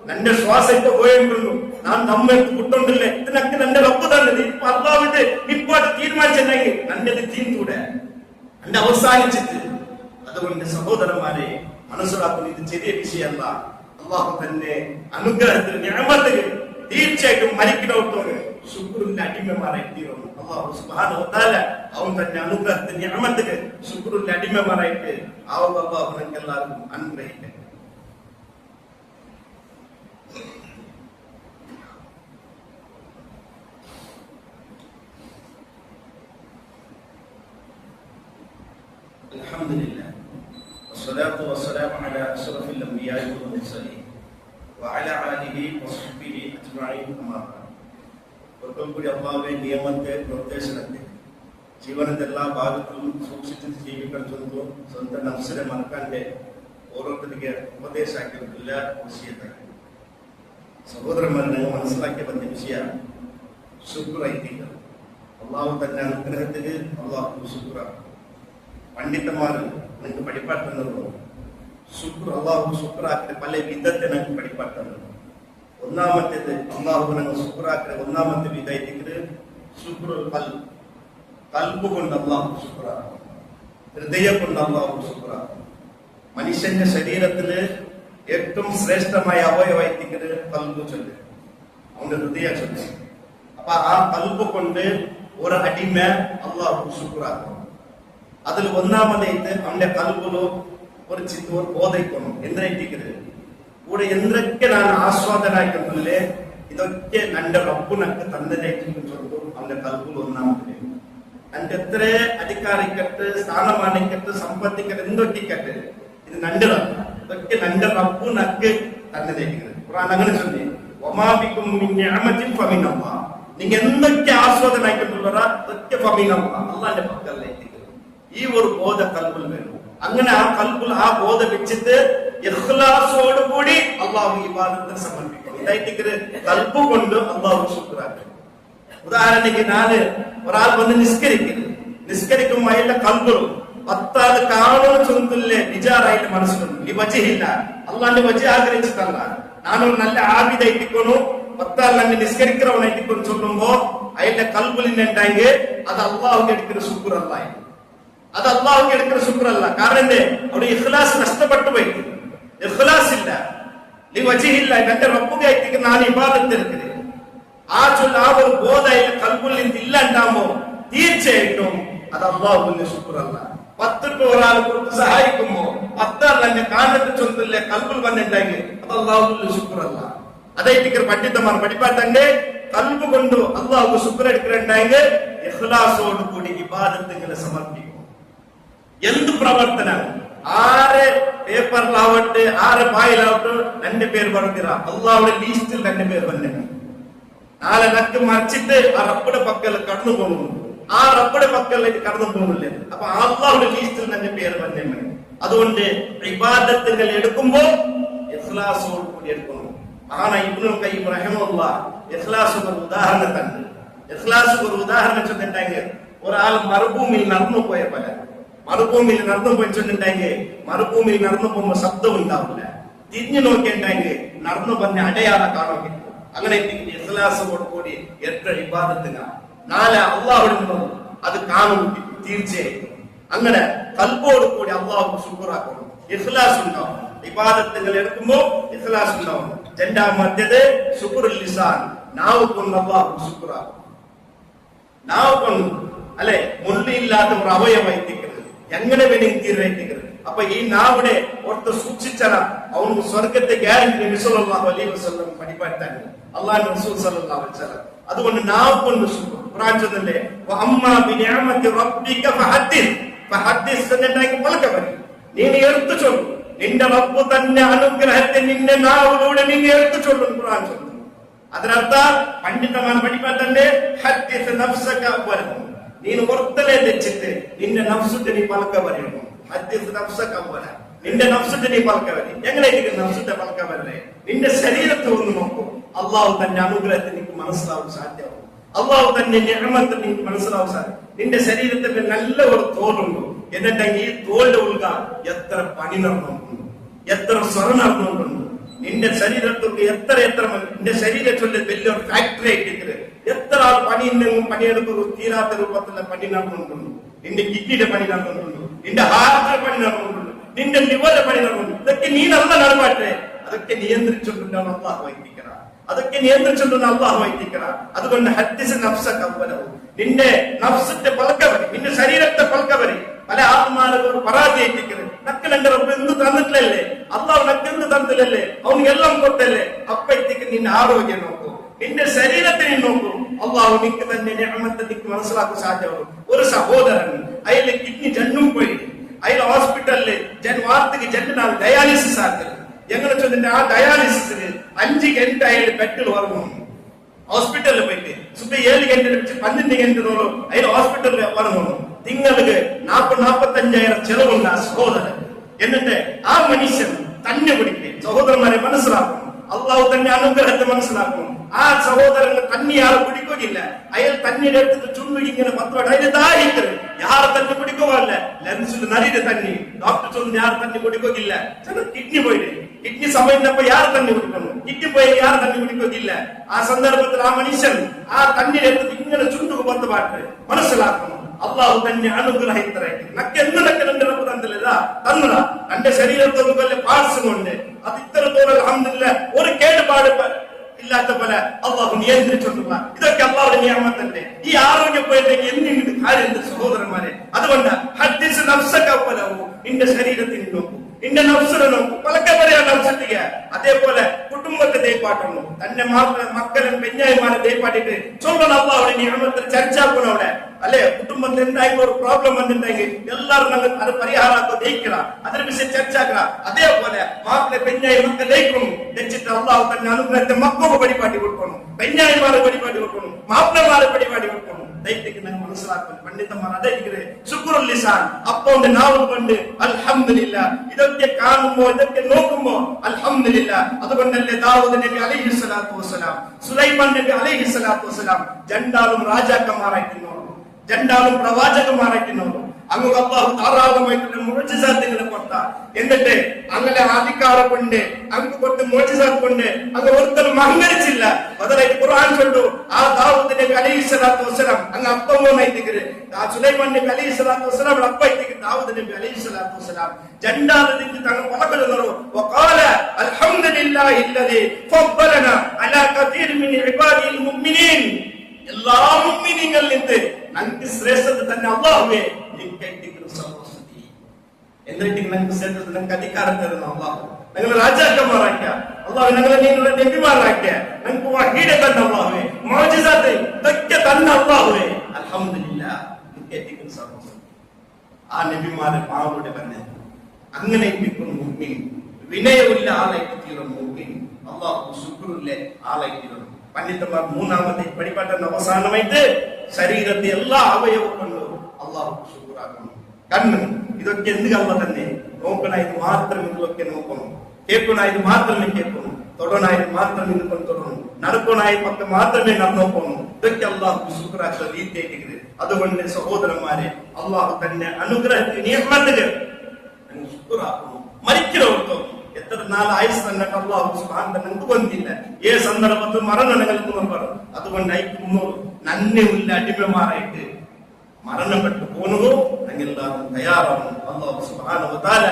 നന്റെ ശ്വാസം ഇപ്പൊ പോയിട്ടുള്ളൂ, ഞാൻ നമ്മെ കുട്ടുണ്ടില്ലേ ഇതിനൊക്കെ നന്റെ റബ്ബ് തന്നെ ഇപ്പൊ അള്ളാഹുവിന്റെ ഇപ്പൊ തീരുമാനിച്ചിട്ടുണ്ടെങ്കിൽ നല്ലത് തീർത്തൂടെ എന്റെ അവസാനിച്ചിട്ട്. അതുകൊണ്ട് സഹോദരന്മാരെ മനസ്സിലാക്കുന്ന ഇത് ചെറിയ വിഷയമല്ല. അള്ളാഹു തന്നെ അനുഗ്രഹത്തിന് നിഅമത്തിന് തീർച്ചയായിട്ടും മരിക്കുന്നവർക്ക് ശുക്രിന്റെ അടിമമാരായി തീരും. അല്ലാഹു സുബ്ഹാനഹു വ തആല അവൻ തന്നെ അനുഗ്രഹത്തിന്റെ നിഅമത്തിന് ശുക്രിന്റെ അടിമമാരായിട്ട് ആവുക. അല്ലാഹു നമുക്ക് എല്ലാവർക്കും അനുഗ്രഹിക്കട്ടെ. അൽഹംദുലില്ലാഹ് വസ്സലാത്തു വസ്സലാമു അലാ അഷ്റഫിൽ അംബിയാഇ വൽ മുർസലീൻ وعلى آله وصحبه أجمعين. أما بعد. ഒരിക്കൽ കൂടി അല്ലാഹുവിന്റെ നിയമത്തെ നിർദ്ദേശത്തെ ജീവനത്തെ എല്ലാ ഭാഗത്തും സൂക്ഷിച്ച് ജീവിക്കാൻ സ്വന്തം നഫ്സിനെ മറക്കാന്റെ ഓരോരുത്തರಿಗೆ ഉപദേശാക്കിയിട്ടില്ല വിഷയത്തെ സഹോദരന്മാരെ ഞങ്ങൾ മനസ്സിലാക്കിയ പറ്റിയ വിഷയ ശുക്രൈത്തിക അള്ളാഹു തന്നെ അനുഗ്രഹത്തിന് അള്ളാഹു ശുക്ര പണ്ഡിതന്മാർ നിങ്ങൾക്ക് പഠിപ്പാട്ടുന്നതോ ശുക്ർ അള്ളാഹു ശുക്രാക്കിന് പല വിധത്തെ ഞങ്ങൾക്ക് പഠിപ്പാട്ടുന്നത്. ഒന്നാമത്തേത് അള്ളാഹു ഞങ്ങൾ ശുക്രാക്കിന് ഒന്നാമത്തെ വിധമായിട്ട് ശുക്രുൽ ഖൽബ്, കൽബ് കൊണ്ട് അള്ളാഹു ശുക്രാക്കും, ഹൃദയം കൊണ്ട് അള്ളാഹു ശുക്രാക്കും. മനുഷ്യന്റെ ശരീരത്തില് ഏറ്റവും ശ്രേഷ്ഠമായ അവയവായിട്ടിരിക്കുന്നത് കൽബ് ചൊല്ല്, അവന്റെ ഹൃദയ ചൊല്ല്. അപ്പൊ ആ കൽബ് കൊണ്ട് ഒരു അടിമ അള്ളാഹു ശുക്രാക്കും. അതിൽ ഒന്നാമതായിട്ട് അവന്റെ കൽബിലോ ഒരു ബോധയിക്കണം എന്തിനായിട്ടിരിക്കുന്നത് കൂടെ എന്തൊക്കെ ഞാൻ ആസ്വാദനായിട്ടില്ലേ ഇതൊക്കെ എന്റെ റബ്ബുനക്ക് തന്നതായിട്ടും അവന്റെ കൽബിൽ ഒന്നാമത്. എന്റെ എത്ര അധികാരിക്കട്ട് സ്ഥാനമാനിക്കട്ട് സമ്പത്തിക്കട്ട് എന്തൊട്ടിക്കട്ട് ഇത് നണ്ടതാണ്. ഇതൊക്കെ എന്റെ റബ്ബുനക്ക് തന്നതായിരിക്കുന്നത്. ഖുർആൻ അങ്ങനെ ചൊല്ലി വമാബിക്കും മിൻ നിഅമത്തിൻ ഫമിനല്ലാഹ്. നിങ്ങൾ എന്തൊക്കെ ആസ്വാദനായിട്ടുള്ളവരാ ഇതൊക്കെ ഫമിനല്ലാഹ്, അല്ലാഹുവിന്റെ പക്കലേക്ക്. ഈ ഒരു ബോധ കൽബിൽ വരും. അങ്ങനെ ആ കൽബിൽ ആ ബോധം വെച്ചിട്ട് ഇഖ്ലാസോടുകൂടി അള്ളാഹു ഇബാദത്തിന് സമർപ്പിക്കും. ഇതായിട്ട് കൽബ് കൊണ്ട് അള്ളാഹു ശുക്രാക്കും. ഉദാഹരണത്തിന് ഞാന് ഒരാൾ വന്ന് നിസ്കരിക്കുമ്പോൾ അയാളുടെ കൽബിലും 10 ആൾ കാണുന്ന ചൊന്നില്ലേ വിചാറായിട്ട് മനസ്സിലുണ്ട്. ഈ വജഹില്ല, അള്ളാന്റെ വജ ആഗ്രഹിച്ചിട്ടല്ല. ഞാനൊരു നല്ല ആബിദായിട്ടിക്കൊന്നു 10 ആൾ അങ്ങ് നിസ്കരിക്കുന്നവനായിട്ടിക്കൊന്നു ചൊല്ലുമ്പോ അയാളുടെ കൽബിൽ ഉണ്ടായെങ്കിൽ അത് അള്ളാഹുക്ക് എടുക്കുന്ന ശുക്രല്ലായി, അത് അള്ളാഹുക്ക് എടുക്കുന്ന ശുക്രല്ല. കാരണം എന്തേ അവിടെ ഇഖ്ലാസ് നഷ്ടപ്പെട്ടു പോയി. ഇഖ്ലാസ് ഇല്ല, വജിഹില്ല, എന്റെ റബ്ബുകായിട്ട് ഞാൻ ഇബാദത്ത് എടുക്കുന്നത് ആ ചൊല്ല ആ ഒരു ബോധം കൽബിൽ നിന്ന് ഇല്ലാണ്ടാകുമ്പോ തീർച്ചയായിട്ടും അത് അള്ളാഹുവിന്റെ ശുക്രല്ല. 10 ഒരാൾ കൊടുത്ത് സഹായിക്കുമ്പോ 10 ആൾ എന്നെ കാണുന്ന ചൊല്ലില്ലേ കൽബിൽ വന്നിട്ടുണ്ടെങ്കിൽ അത് അള്ളാഹുവിന്റെ ശുക്രല്ല. അതായിട്ട് പണ്ഡിതന്മാർ പഠിപ്പാട്ടെ കൽബ് കൊണ്ട് അള്ളാഹു ശുക്ർ എടുക്കുന്നുണ്ടെങ്കിൽ ഇഖ്ലാസോട് കൂടി ഇബാദത്തുകളെ സമർപ്പിക്കും. എന്ത് പ്രവർത്തനം ആരെ പേപ്പറിലാവട്ടെ ആരെ പായിലാവട്ടെ എന്റെ പേര് പറഞ്ഞിരാ അള്ളാഹുടെ ലീസ്റ്റിൽ എന്റെ പേര് വന്നെ നാളെ നക്ക് മറിച്ചിട്ട് ആ റബ്ബുടെ പക്കൽ കടന്നു പോകുന്നു. ആ റബ്ബുടെ പക്കലേക്ക് കടന്നു പോകുന്നില്ലേ? അപ്പൊ അള്ളാഹുടെ ലീസ്റ്റിൽ എന്റെ പേര് വന്നെ. അതുകൊണ്ട് ഇബാദത്തുകൾ എടുക്കുമ്പോ ഇഖ്ലാസോട് കൂടി എടുക്കണം. ആണ് ഇബ്നുൽ ഖയ്യിം റഹിമഹുല്ലാഹ് ഇഖ്ലാസ് ഒരു ഉദാഹരണം തന്നെ. ഇഖ്ലാസ് ഒരു ഉദാഹരണം ചെന്നിട്ടുണ്ടെങ്കിൽ ഒരാൾ മരുഭൂമിയിൽ നടന്നു പോയ പോലെ മരുഭൂമിയിൽ നടന്നു പോയിട്ടുണ്ടെങ്കിൽ മരുഭൂമിയിൽ നടന്നു പോകുമ്പോ ശബ്ദം ഉണ്ടാവില്ല. തിരിഞ്ഞു നോക്കിയിട്ടുണ്ടെങ്കിൽ നടന്നു പറഞ്ഞ അടയാളം കാണാൻ പറ്റും. അങ്ങനെ ഇഖ്ലാസോട് കൂടി എത്ര ഇബാദത്തുക നാളെ അള്ളാഹുവിന് അത് കാണും തീർച്ചയായും. അങ്ങനെ കൽബോട് കൂടി അള്ളാഹു ശുക്റാക്കണം. ഇഖ്ലാസ് ഉണ്ടാവും. ഇബാദത്തുകൾ എടുക്കുമ്പോ ഇഖ്ലാസ് ഉണ്ടാവും. രണ്ടാമത്തേത് ശുക്റുൽ ലിസാൻ, നാവ് കൊണ്ട് അള്ളാഹു ശുക്റാക്കും. നാവ് കൊണ്ട് അല്ലെ മുള്ളില്ലാത്ത ഒരു അവയവൈത്തിക്കുന്നത് എങ്ങനെ വേണമെങ്കിൽ തീർച്ചയായിട്ടും. അപ്പൊ ഈ നാവിടെ ഓർത്ത് സൂക്ഷിച്ചാൽ അവന് സ്വർഗത്തെ ഗ്യാരണ്ടി നബി സല്ലല്ലാഹു അലൈഹി വസല്ലം പഠിപ്പാൻ അല്ലാഹുവിന്റെ റസൂൽ സല്ലല്ലാഹു അലൈഹി വസല്ലം. അതുകൊണ്ട് നാവ് കൊണ്ട് ശുക്ർ ഖുർആൻ ചൊല്ലുന്നില്ലേ വഅമ്മാ ബിനിഅമതി റബ്ബിക ഫഹദ്ദിസ് എന്നിട്ടായി പലക്കവരി നീ എടുത്തു ചൊല്ലു. നിന്റെ റബ്ബ് തന്നെ അനുഗ്രഹത്തെ നിന്റെ നാവിലൂടെ നീ എടുത്തു ചൊല്ലും ഖുർആൻ ചൊല്ലുന്നു. അതിനർത്ഥം പണ്ഡിതന്മാർ പഠിപ്പാൻ തന്നെ ഹദ്ദിസ് നഫ്സക അവ്വലൻ നീ പുറത്തലേ തെച്ചിട്ട് നിന്റെ നഫ്സിന്റെ നീ പലക്ക വരണം. ഹദ്ദിസ് നഫ്സക അവ്വലൻ നിന്റെ നഫ്സിന്റെ നീ പലക്ക വരി. എങ്ങനെയായിരിക്കും നഫ്സിന്റെ പലക്ക വരേ? നിന്റെ ശരീരത്തെ ഒന്ന് നോക്കൂ. അള്ളാഹു തന്റെ അനുഗ്രഹത്തെ നിനക്ക് മനസ്സിലാവും സാധ്യമാവും. അള്ളാഹു തന്നെ നിഅമത്ത് നിനക്ക് മനസ്സിലാവും സാധ്യം. നിന്റെ ശരീരത്തിന്റെ നല്ല ഒരു തോലുണ്ടോ എന്നിട്ടെങ്കിൽ ഈ തോലിന്റെ ഉൾക എത്ര പണി നടന്നുകൊണ്ടുണ്ട്, എത്ര സ്വരം നടന്നുകൊണ്ടുണ്ട്. നിന്റെ ശരീരത്തിൽ എത്ര നിന്റെ ശരീരത്തിന്റെ വലിയൊരു ഫാക്ടറി ആയിട്ട് എത്ര ആൾ പണിയെടുക്കുന്ന തീരാത്ത രൂപത്തിലുള്ള പണി നടന്നുകൊണ്ടുണ്ട്. നിന്റെ കിഡ്നിയുടെ പണി നടന്നുകൊണ്ടുണ്ട്, നിന്റെ ഹാർട്ടിന്റെ പണി നടന്നുകൊണ്ടുണ്ട്, നിന്റെ ലിവറിന്റെ പണി നടന്നുകൊണ്ട്. ഇതൊക്കെ നീ നല്ല നടമാറ്റേ അതൊക്കെ നിയന്ത്രിച്ചുകൊണ്ടാണ് അള്ളാഹു വൈദിക്കണം. അതൊക്കെ നിയന്ത്രിച്ചുകൊണ്ടാണ് അള്ളാഹു വൈദിക്കണം. അതുകൊണ്ട് ഹദ്ദിസ് നഫ്സക അവ്വലൻ നിന്റെ നഫ്സിന്റെ പലക്കവരി, നിന്റെ ശരീരത്തെ പലക്കവരി. പല ആത്മാക്കളോട് പരാജയിപ്പിക്കുന്നത് നക്കൽ എന്റെ റബ്ബ് എന്ത് തന്നിട്ടില്ലല്ലേ, അള്ളാഹു നക്കെന്ത് തന്നില്ലല്ലേ, അവന് എല്ലാം കൊടുത്തല്ലേ. അപ്പഴത്തേക്ക് നിന്റെ ആരോഗ്യം നോക്കൂ, നിന്റെ ശരീരത്തെ നോക്കൂ. അള്ളാഹു നിനക്ക് തന്നെ നിഅമത്ത് നിനക്ക് മനസ്സിലാക്കാൻ സാധ്യമാകും. ഒരു സഹോദരൻ അയാളെ കിഡ്നി ജന്നും പോയി അയാൾ ഹോസ്പിറ്റലില് വാർത്തക്ക് ജന്മനാൾ ഡയാലിസിസ് ആക്കല്. എങ്ങനെ ചൊല്ലിന്റെ ആ ഡയാലിസിസിന് 5 ഗಂಟೆ അയാൾ ബെഡിൽ ഉറങ്ങും. ഹോസ്പിറ്റലിൽ പോയിട്ട് 7 ഗಂಟೆ 12 ഗಂಟೆ അയാൾ ഹോസ്പിറ്റലിൽ ഉറങ്ങുന്നു. നിങ്ങൾക്ക് 40-45,000 ചെലവുണ്ട് ആ സഹോദരൻ. എന്നിട്ട് ആ മനുഷ്യൻ തന്നെ പിടിക്കുക. സഹോദരന്മാരെ മനസ്സിലാക്കണം, അള്ളാഹു തന്നെ അനുഗ്രഹത്തെ മനസ്സിലാക്കണം. ആ സഹോദരന് തന്നെ ആൾ പിടിക്കുകയില്ല. അയാൾ തന്നെ എടുത്തിട്ട് ചുണ്ടു ഇങ്ങനെ പത്തോടെ അതിന് ദാഹിക്കരുത്. യാർ തന്നെ പിടിക്കുകയല്ല, ലെൻസിൽ നരിയുടെ തന്നെ ഡോക്ടർ ചൊല്ലുന്ന യാർ തന്നെ പിടിക്കുകയില്ല. ചില കിഡ്നി പോയിട്ട് കിഡ്നി സമയത്തപ്പോ യാർ തന്നെ പിടിക്കുന്നു, കിഡ്നി പോയി യാർ തന്നെ പിടിക്കുകയില്ല. ആ സന്ദർഭത്തിൽ ആ മനുഷ്യൻ ആ തന്നെ എടുത്തിട്ട് ഇങ്ങനെ ചുണ്ടുക പത്ത് പാട്ട് മനസ്സിലാക്കണം. അള്ളാഹു തന്നെ അനുഗ്രഹിത്തറേ നക്കെന്തിനൊക്കെ എന്റെ റബ്ബ് തന്നില്ല തന്നട എന്റെ ശരീരത്തൊന്നും വല്ല പാർസും കൊണ്ട് അത് ഇത്തരത്തോളം അൽഹംദുലില്ലാഹ് ഒരു കേടുപാട് ഇല്ലാത്ത പോലെ അള്ളാഹു നിയന്ത്രിച്ചിട്ടുള്ള ഇതൊക്കെ അള്ളാഹുടെ നിയമത്തല്ലേ. ഈ ആരോഗ്യം പോയില്ലെങ്കിൽ എന്തെങ്കിലും കാര്യം സഹോദരന്മാരെ. അതുകൊണ്ട് ഹദ്ദിസ് നഫ്സക അവ്വലൻ നിന്റെ ശരീരത്തിന് നോക്കൂ, നിന്റെ നഫ്സിനെ നോക്കൂ. പലക്കെ പറയാൻ നഫ്സെത്തിക്ക. അതേപോലെ കുടുംബത്തെ ദൈപ്പാട്ടണം, തന്റെ മക്കളും പെഞ്ഞായിമാരെ ദൈപ്പാട്ടിട്ട് ചൊല്ലണം. അള്ളാഹുടെ നിയമത്തിൽ ചർച്ചാക്കണം. അവിടെ അല്ലെ കുടുംബത്തിൽ എന്തായാലും ഒരു പ്രോബ്ലം വന്നിട്ടുണ്ടെങ്കിൽ എല്ലാവരും അത് പരിഹാരമാക്കുക ദയിക്കണം, അതിനെ വിഷയം ചർച്ചാക്കുക. അതേപോലെ മാപ്പിളെ പെഞ്ഞായി മക്കൾ ദയിക്കണം ദയിച്ചിട്ട് അള്ളാഹു തന്നെ അനുഗ്രഹത്തെ മക്കൾക്ക് പരിപാടി കൊടുക്കണം, പെഞ്ഞായിമാരെ പരിപാടി കൊടുക്കണം, മാപ്പിളമാരെ പരിപാടി കൊടുക്കണം. ദൈവത്തിക്ക് നമ്മൾ മനസ്സിലാക്കണം. പണ്ഡിതന്മാർ അതായിരിക്കുന്നത് ശുക്റുൽ ലിസാൻ. അപ്പൊ നാവ് കൊണ്ട് അൽഹംദുലില്ലാഹ് ഇതൊക്കെ കാണുമ്പോ ഇതൊക്കെ നോക്കുമ്പോ അൽഹംദുലില്ലാഹ്. അതുകൊണ്ടല്ലേ ദാവൂദ് നബി അലൈഹി സ്വലാത്തു വസ്സലാം, സുലൈമാൻ നബി അലൈഹി സ്വലാത്തു വസ്സലാം രണ്ടാളും രാജാക്കന്മാരായിരുന്നു, രണ്ടാളും പ്രവാചകന്മാരായിരുന്നു. അങ്ങ് അല്ലാഹു ധാരാളമായിട്ടുള്ള മുഅ്ജിസാത്തുകളെ കൊടുത്ത. എന്നിട്ട് അങ്ങനെ അധികാരം കൊണ്ട് അങ്ങ് കൊടുത്ത മുഅ്ജിസാത്ത് കൊണ്ട് അങ്ങ് ഒരിക്കലും അഹങ്കരിച്ചില്ല. ബദറായി ഖുർആൻ ചൊല്ലു. ആ ദാവൂദ് നബി അലൈഹി സ്വലാത്തു വസ്സലാം അങ്ങ് അപ്പമോനായിട്ടിരിക്കുന്നത്. ആ സുലൈമാൻ നബി അലൈഹി സ്വലാത്തു വസ്സലാം അപ്പയിട്ടിരിക്കുന്നത്. ദാവൂദ് നബി അലൈഹി സ്വലാത്തു വസ്സലാം രണ്ടാമതിന് തങ്ങൾ വളകളുന്നു. വഖാല അൽഹംദുലില്ലാഹി അല്ലദീ ഫദ്ദലനാ അലാ കതീർ മിൻ ഇബാദിൽ മുഅ്മിനീൻ. എല്ലാ മുഅ്മിനീങ്ങളിൽ നിന്ന് നമുക്ക് ശ്രേഷ്ഠത തന്നെ അല്ലാഹുവേ. എന്നിട്ട് നിങ്ങൾക്ക് സ്റ്റേറ്റസ് നിങ്ങൾക്ക് അധികാരം തരുന്ന അള്ളാഹു, ഞങ്ങൾ രാജാക്കന്മാരാക്കിയ അള്ളാഹു, ഞങ്ങളെ നിങ്ങളുടെ നബിമാരാക്കിയ, ഞങ്ങൾക്ക് വഹീദ് തന്ന അള്ളാഹുവേ, മുഅ്ജിസാത്ത് ഇതൊക്കെ തന്ന അള്ളാഹുവേ, അൽഹംദുലില്ലാഹ് എത്തിക്കുന്ന സർവ്വം ആ നബിമാരെ പാവോടെ പറഞ്ഞത്. അങ്ങനെ എത്തിക്കുന്ന മുഅ്മിൻ, വിനയമുള്ള ആളായിട്ട് തീരുന്ന മുഅ്മിൻ, അള്ളാഹു ശുക്റുള്ള ആളായിട്ട് തീരുന്നു. പണ്ഡിതന്മാർ മൂന്നാമത്തെ പഠിപ്പാട്ട അവസാനമായിട്ട് ശരീരത്തെ എല്ലാ അവയവം കൊണ്ട് അള്ളാഹു ശുക്റാക്കണം. കണ്ണ് ഇതൊക്കെ എന്ത് കള്ള തന്നെ നോക്കണായത് മാത്രം ഇതൊക്കെ നോക്കണം, കേൾക്കണായത് മാത്രമേ കേൾക്കണം, തൊടണായത് മാത്രമേ ഇതുകൊണ്ട് തൊടണം, നടക്കണായ പക്കം മാത്രമേ നടന്നോക്കണം. ഇതൊക്കെ അള്ളാഹു ശുക്റാക്കുന്ന രീതിയായിട്ട്. അതുകൊണ്ട് സഹോദരന്മാരെ, അള്ളാഹു തന്നെ അനുഗ്രഹത്തിന് നിയമത്തുകൾ ശുക്റാക്കണം. മരിക്കുന്നവർക്കും എത്ര നാൾ ആയുസ് തന്നിട്ട് അള്ളാഹു സുബ്ഹാനഹു വ തആല നമുക്ക് വന്നില്ല. ഏ സന്ദർഭത്തിൽ മരണങ്ങൾക്ക് പറഞ്ഞു. അതുകൊണ്ട് അയക്കുന്നു നന്ദിയുള്ള അടിമമാരായിട്ട് മരണപ്പെട്ടു പോകുന്നു. ഞങ്ങളെല്ലാവരും തയ്യാറാണ്. അള്ളാഹു സുബ്ഹാനഹു വ തആല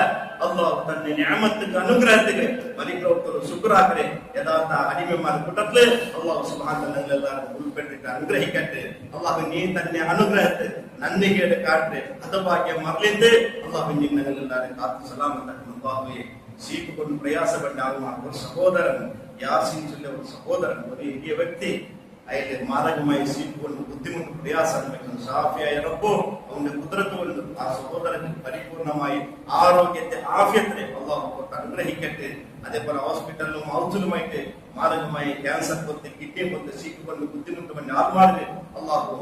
അള്ളാഹു തന്നെ നിഅമത്തുക്ക് അനുഗ്രഹത്തിക്ക് മരിക്കുന്നവർക്കൊരു ശുക്റാക്കരെ യഥാർത്ഥ അടിമമാരുടെ കൂട്ടത്തില് അള്ളാഹു സുബ്ഹാനഹു വ തആല ഞങ്ങളെല്ലാവരും ഉൾപ്പെട്ടിട്ട് അനുഗ്രഹിക്കട്ടെ. അള്ളാഹു നീ തന്നെ അനുഗ്രഹത്തെ നന്ദി കേട്ട് കാട്ട് ഹതഭാഗ്യം മറലിട്ട് അള്ളാഹു ഞങ്ങളെല്ലാവരും കാത്തു സലാമത്താക്കണം. അള്ളാഹുവേ, സീക്ക് കൊണ്ട് പ്രയാസപ്പെട്ടാകുന്ന ഒരു സഹോദരൻ, യാസീൻ ചൊല്ലിയ ഒരു സഹോദരൻ, ഒരു വലിയ വ്യക്തി, അയാളെ മാരകമായി സീക്ക് കൊണ്ട് ബുദ്ധിമുട്ട് പ്രയാസം അനുഭവിക്കുന്നു. ഷാഫിയായ റബ്ബോ അവന്റെ കുദ്റത്ത് കൊണ്ട് ആ സഹോദരന് പരിപൂർണമായി ആരോഗ്യത്തെ ആഫിയത്തിനെ അള്ളാഹു അനുഗ്രഹിക്കട്ടെ. അതേപോലെ ഹോസ്പിറ്റലിലും ഹൗസിലുമായിട്ട് മാരകമായി ക്യാൻസർ കൊത്ത്, കിഡ്നി കൊത്ത്, സീക്ക് കൊണ്ട് ബുദ്ധിമുട്ട് ആത്മാവിന് അള്ളാഹു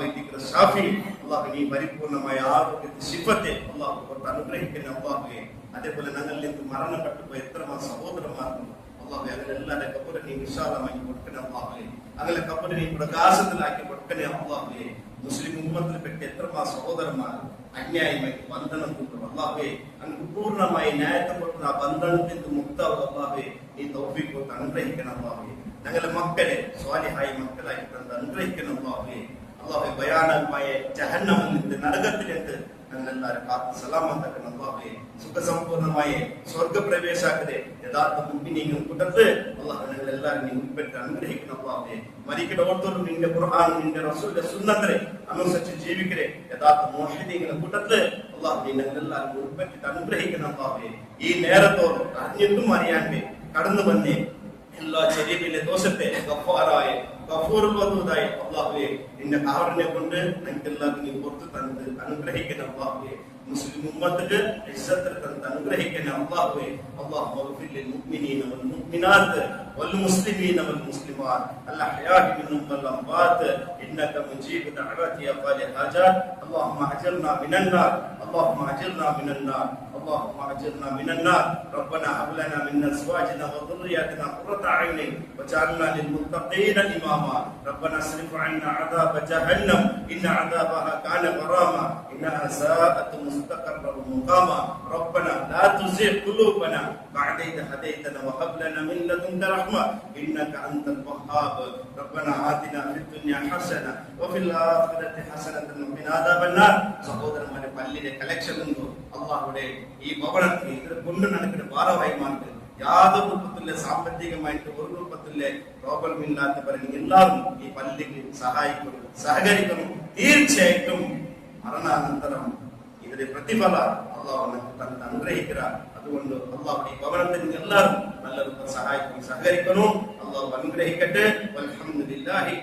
എത്തിക്കുന്ന ഷാഫി, അള്ളാഹു നീ പരിപൂർണമായ ആരോഗ്യത്തെ ശിഫത്തെ അള്ളാഹു അനുഗ്രഹിക്കുന്ന അള്ളാഹുവെ. അതേപോലെ ഞങ്ങളിൽ നിന്ന് മരണപ്പെട്ടു പോയ എത്രമാ സഹോദരന്മാർക്കും അള്ളാഹു അവരെല്ലാവരുടെ കബറിനെ നീ വിശാലമായി കൊടുക്കണേ അള്ളാഹുവെ. അങ്ങനെ കബറിനെ നീ പ്രകാശത്തിലാക്കി കൊടുക്കണേ അള്ളാഹുവെ. മുസ്ലിം ഉമ്മത്തിൽ പെട്ട എത്രമാ സഹോദരന്മാർ അന്യായമായി ബന്ധനം കൂട്ടും അള്ളാഹുവെ. അങ്ങ് പൂർണ്ണമായി ന്യായത്തെ കൊടുക്കുന്ന ആ ബന്ധനത്തിൽ നിന്ന് മുക്താവും അള്ളാഹുവെ. നീ തൗഫീഖ് കൊടുത്ത് അനുഗ്രഹിക്കണം അള്ളാഹുവെ. ഞങ്ങളുടെ മക്കളെ സ്വാലിഹായ മക്കളായി തന്ന് അനുഗ്രഹിക്കണം അള്ളാഹുവെ. അള്ളാഹുവെ, ഭയാനകമായ ജഹന്നമിൽ നിന്ന് നരകത്തിലേക്ക് ഞങ്ങളെല്ലാവരും കാത്ത് സലാമത്താക്കണം അള്ളാഹുവെ. സുഖസമ്പൂർണമായ സ്വർഗപ്രവേശാക്കരെ യഥാർത്ഥ മുഅ്മിനീങ്ങളുടെ കൂട്ടത്തിൽ അള്ളാഹു ഞങ്ങളെല്ലാവരും നീ ഉൾപ്പെട്ട് അനുഗ്രഹിക്കണം അള്ളാഹുവെ. മരിക്കുന്ന ഓർത്തോടും നിന്റെ ഖുർആനും നിന്റെ റസൂലിന്റെ സുന്നത്തിനെ അനുസരിച്ച് ജീവിക്കരെ യഥാർത്ഥ മുഅ്മിനീങ്ങളുടെ കൂട്ടത്തിൽ അള്ളാഹു നീ ഞങ്ങളെല്ലാവരും ഉൾപ്പെട്ടിട്ട് അനുഗ്രഹിക്കണം അള്ളാഹുവെ. ഈ നേരത്തോട് അറിഞ്ഞിട്ടും അറിയാണ്ട് കടന്നു വന്നേ എല്ലാ ചെറിയ ദോഷത്തെ ഗഫാറായ ഗഫൂറുള്ളതായ അള്ളാഹുവെ, നിന്റെ കാറിനെ കൊണ്ട് ഞങ്ങൾക്കെല്ലാവർക്കും നീ പുറത്ത് തന്നത് അനുഗ്രഹിക്കുന്ന അള്ളാഹുവെ. മുസ്ലിം ഉമ്മത്തിന് ഇസ്സത്തിൽ തന്നത് അനുഗ്രഹിക്കുന്ന അള്ളാഹുവെ. അല്ലാഹു മഗ്ഫിർ ലിൽ മുഅ്മിനീന വൽ മുഅ്മിനാത്ത് വൽ മുസ്ലിമീന വൽ മുസ്ലിമാത്ത് അൽ അഹ്യാഇ മിൻഹും വൽ അംവാത്ത് ഇന്നക മുജീബു ദഅവാതി യാ ഖാദി ഹാജാത്ത്. اللهم اجرنا من النار، اللهم اجرنا من النار، اللهم اجرنا من النار. ربنا هب لنا من ازواجنا وذرياتنا قرة اعين واجعلنا للمتقين اماما. ربنا اصرف عنا عذاب جهنم ان عذابها كان غراما انها ساءت مستقرا ومقاما. ربنا لا تزغ قلوبنا بعد إذ هديتنا وهب لنا من لدنك رحمة انك انت الوهاب. ربنا آتنا في الدنيا حسنة وفي الآخرة حسنة وقنا عذاب النار. സഹോദരന്മാരെ, പള്ളിയിലെ കളക്ഷൻ ഉണ്ടോ അള്ളാഹുടെ ഈ ഭവനത്തിന് ഇത് കൊണ്ട് നടക്കുന്ന ഭാരവാഹിമാർക്ക് യാതൊരു രൂപത്തിലെ സാമ്പത്തികമായിട്ട് ഒരു രൂപത്തിലെ പ്രോബ്ലമില്ലാത്തവരെ എല്ലാവരും ഈ പള്ളിക്ക് സഹായിക്കണം, സഹകരിക്കണം. തീർച്ചയായിട്ടും മരണാനന്തരം ഇതിന്റെ പ്രതിഫല അള്ളാഹു നമുക്ക് അനുഗ്രഹിക്കുക. അതുകൊണ്ട് അള്ളാഹു ഈ ഭവനത്തിന് എല്ലാവരും നല്ല രൂപത്തിൽ സഹായിക്കണം, സഹകരിക്കണം. അള്ളാഹു അനുഗ്രഹിക്കട്ടെ. അൽഹംദുലില്ലാഹി.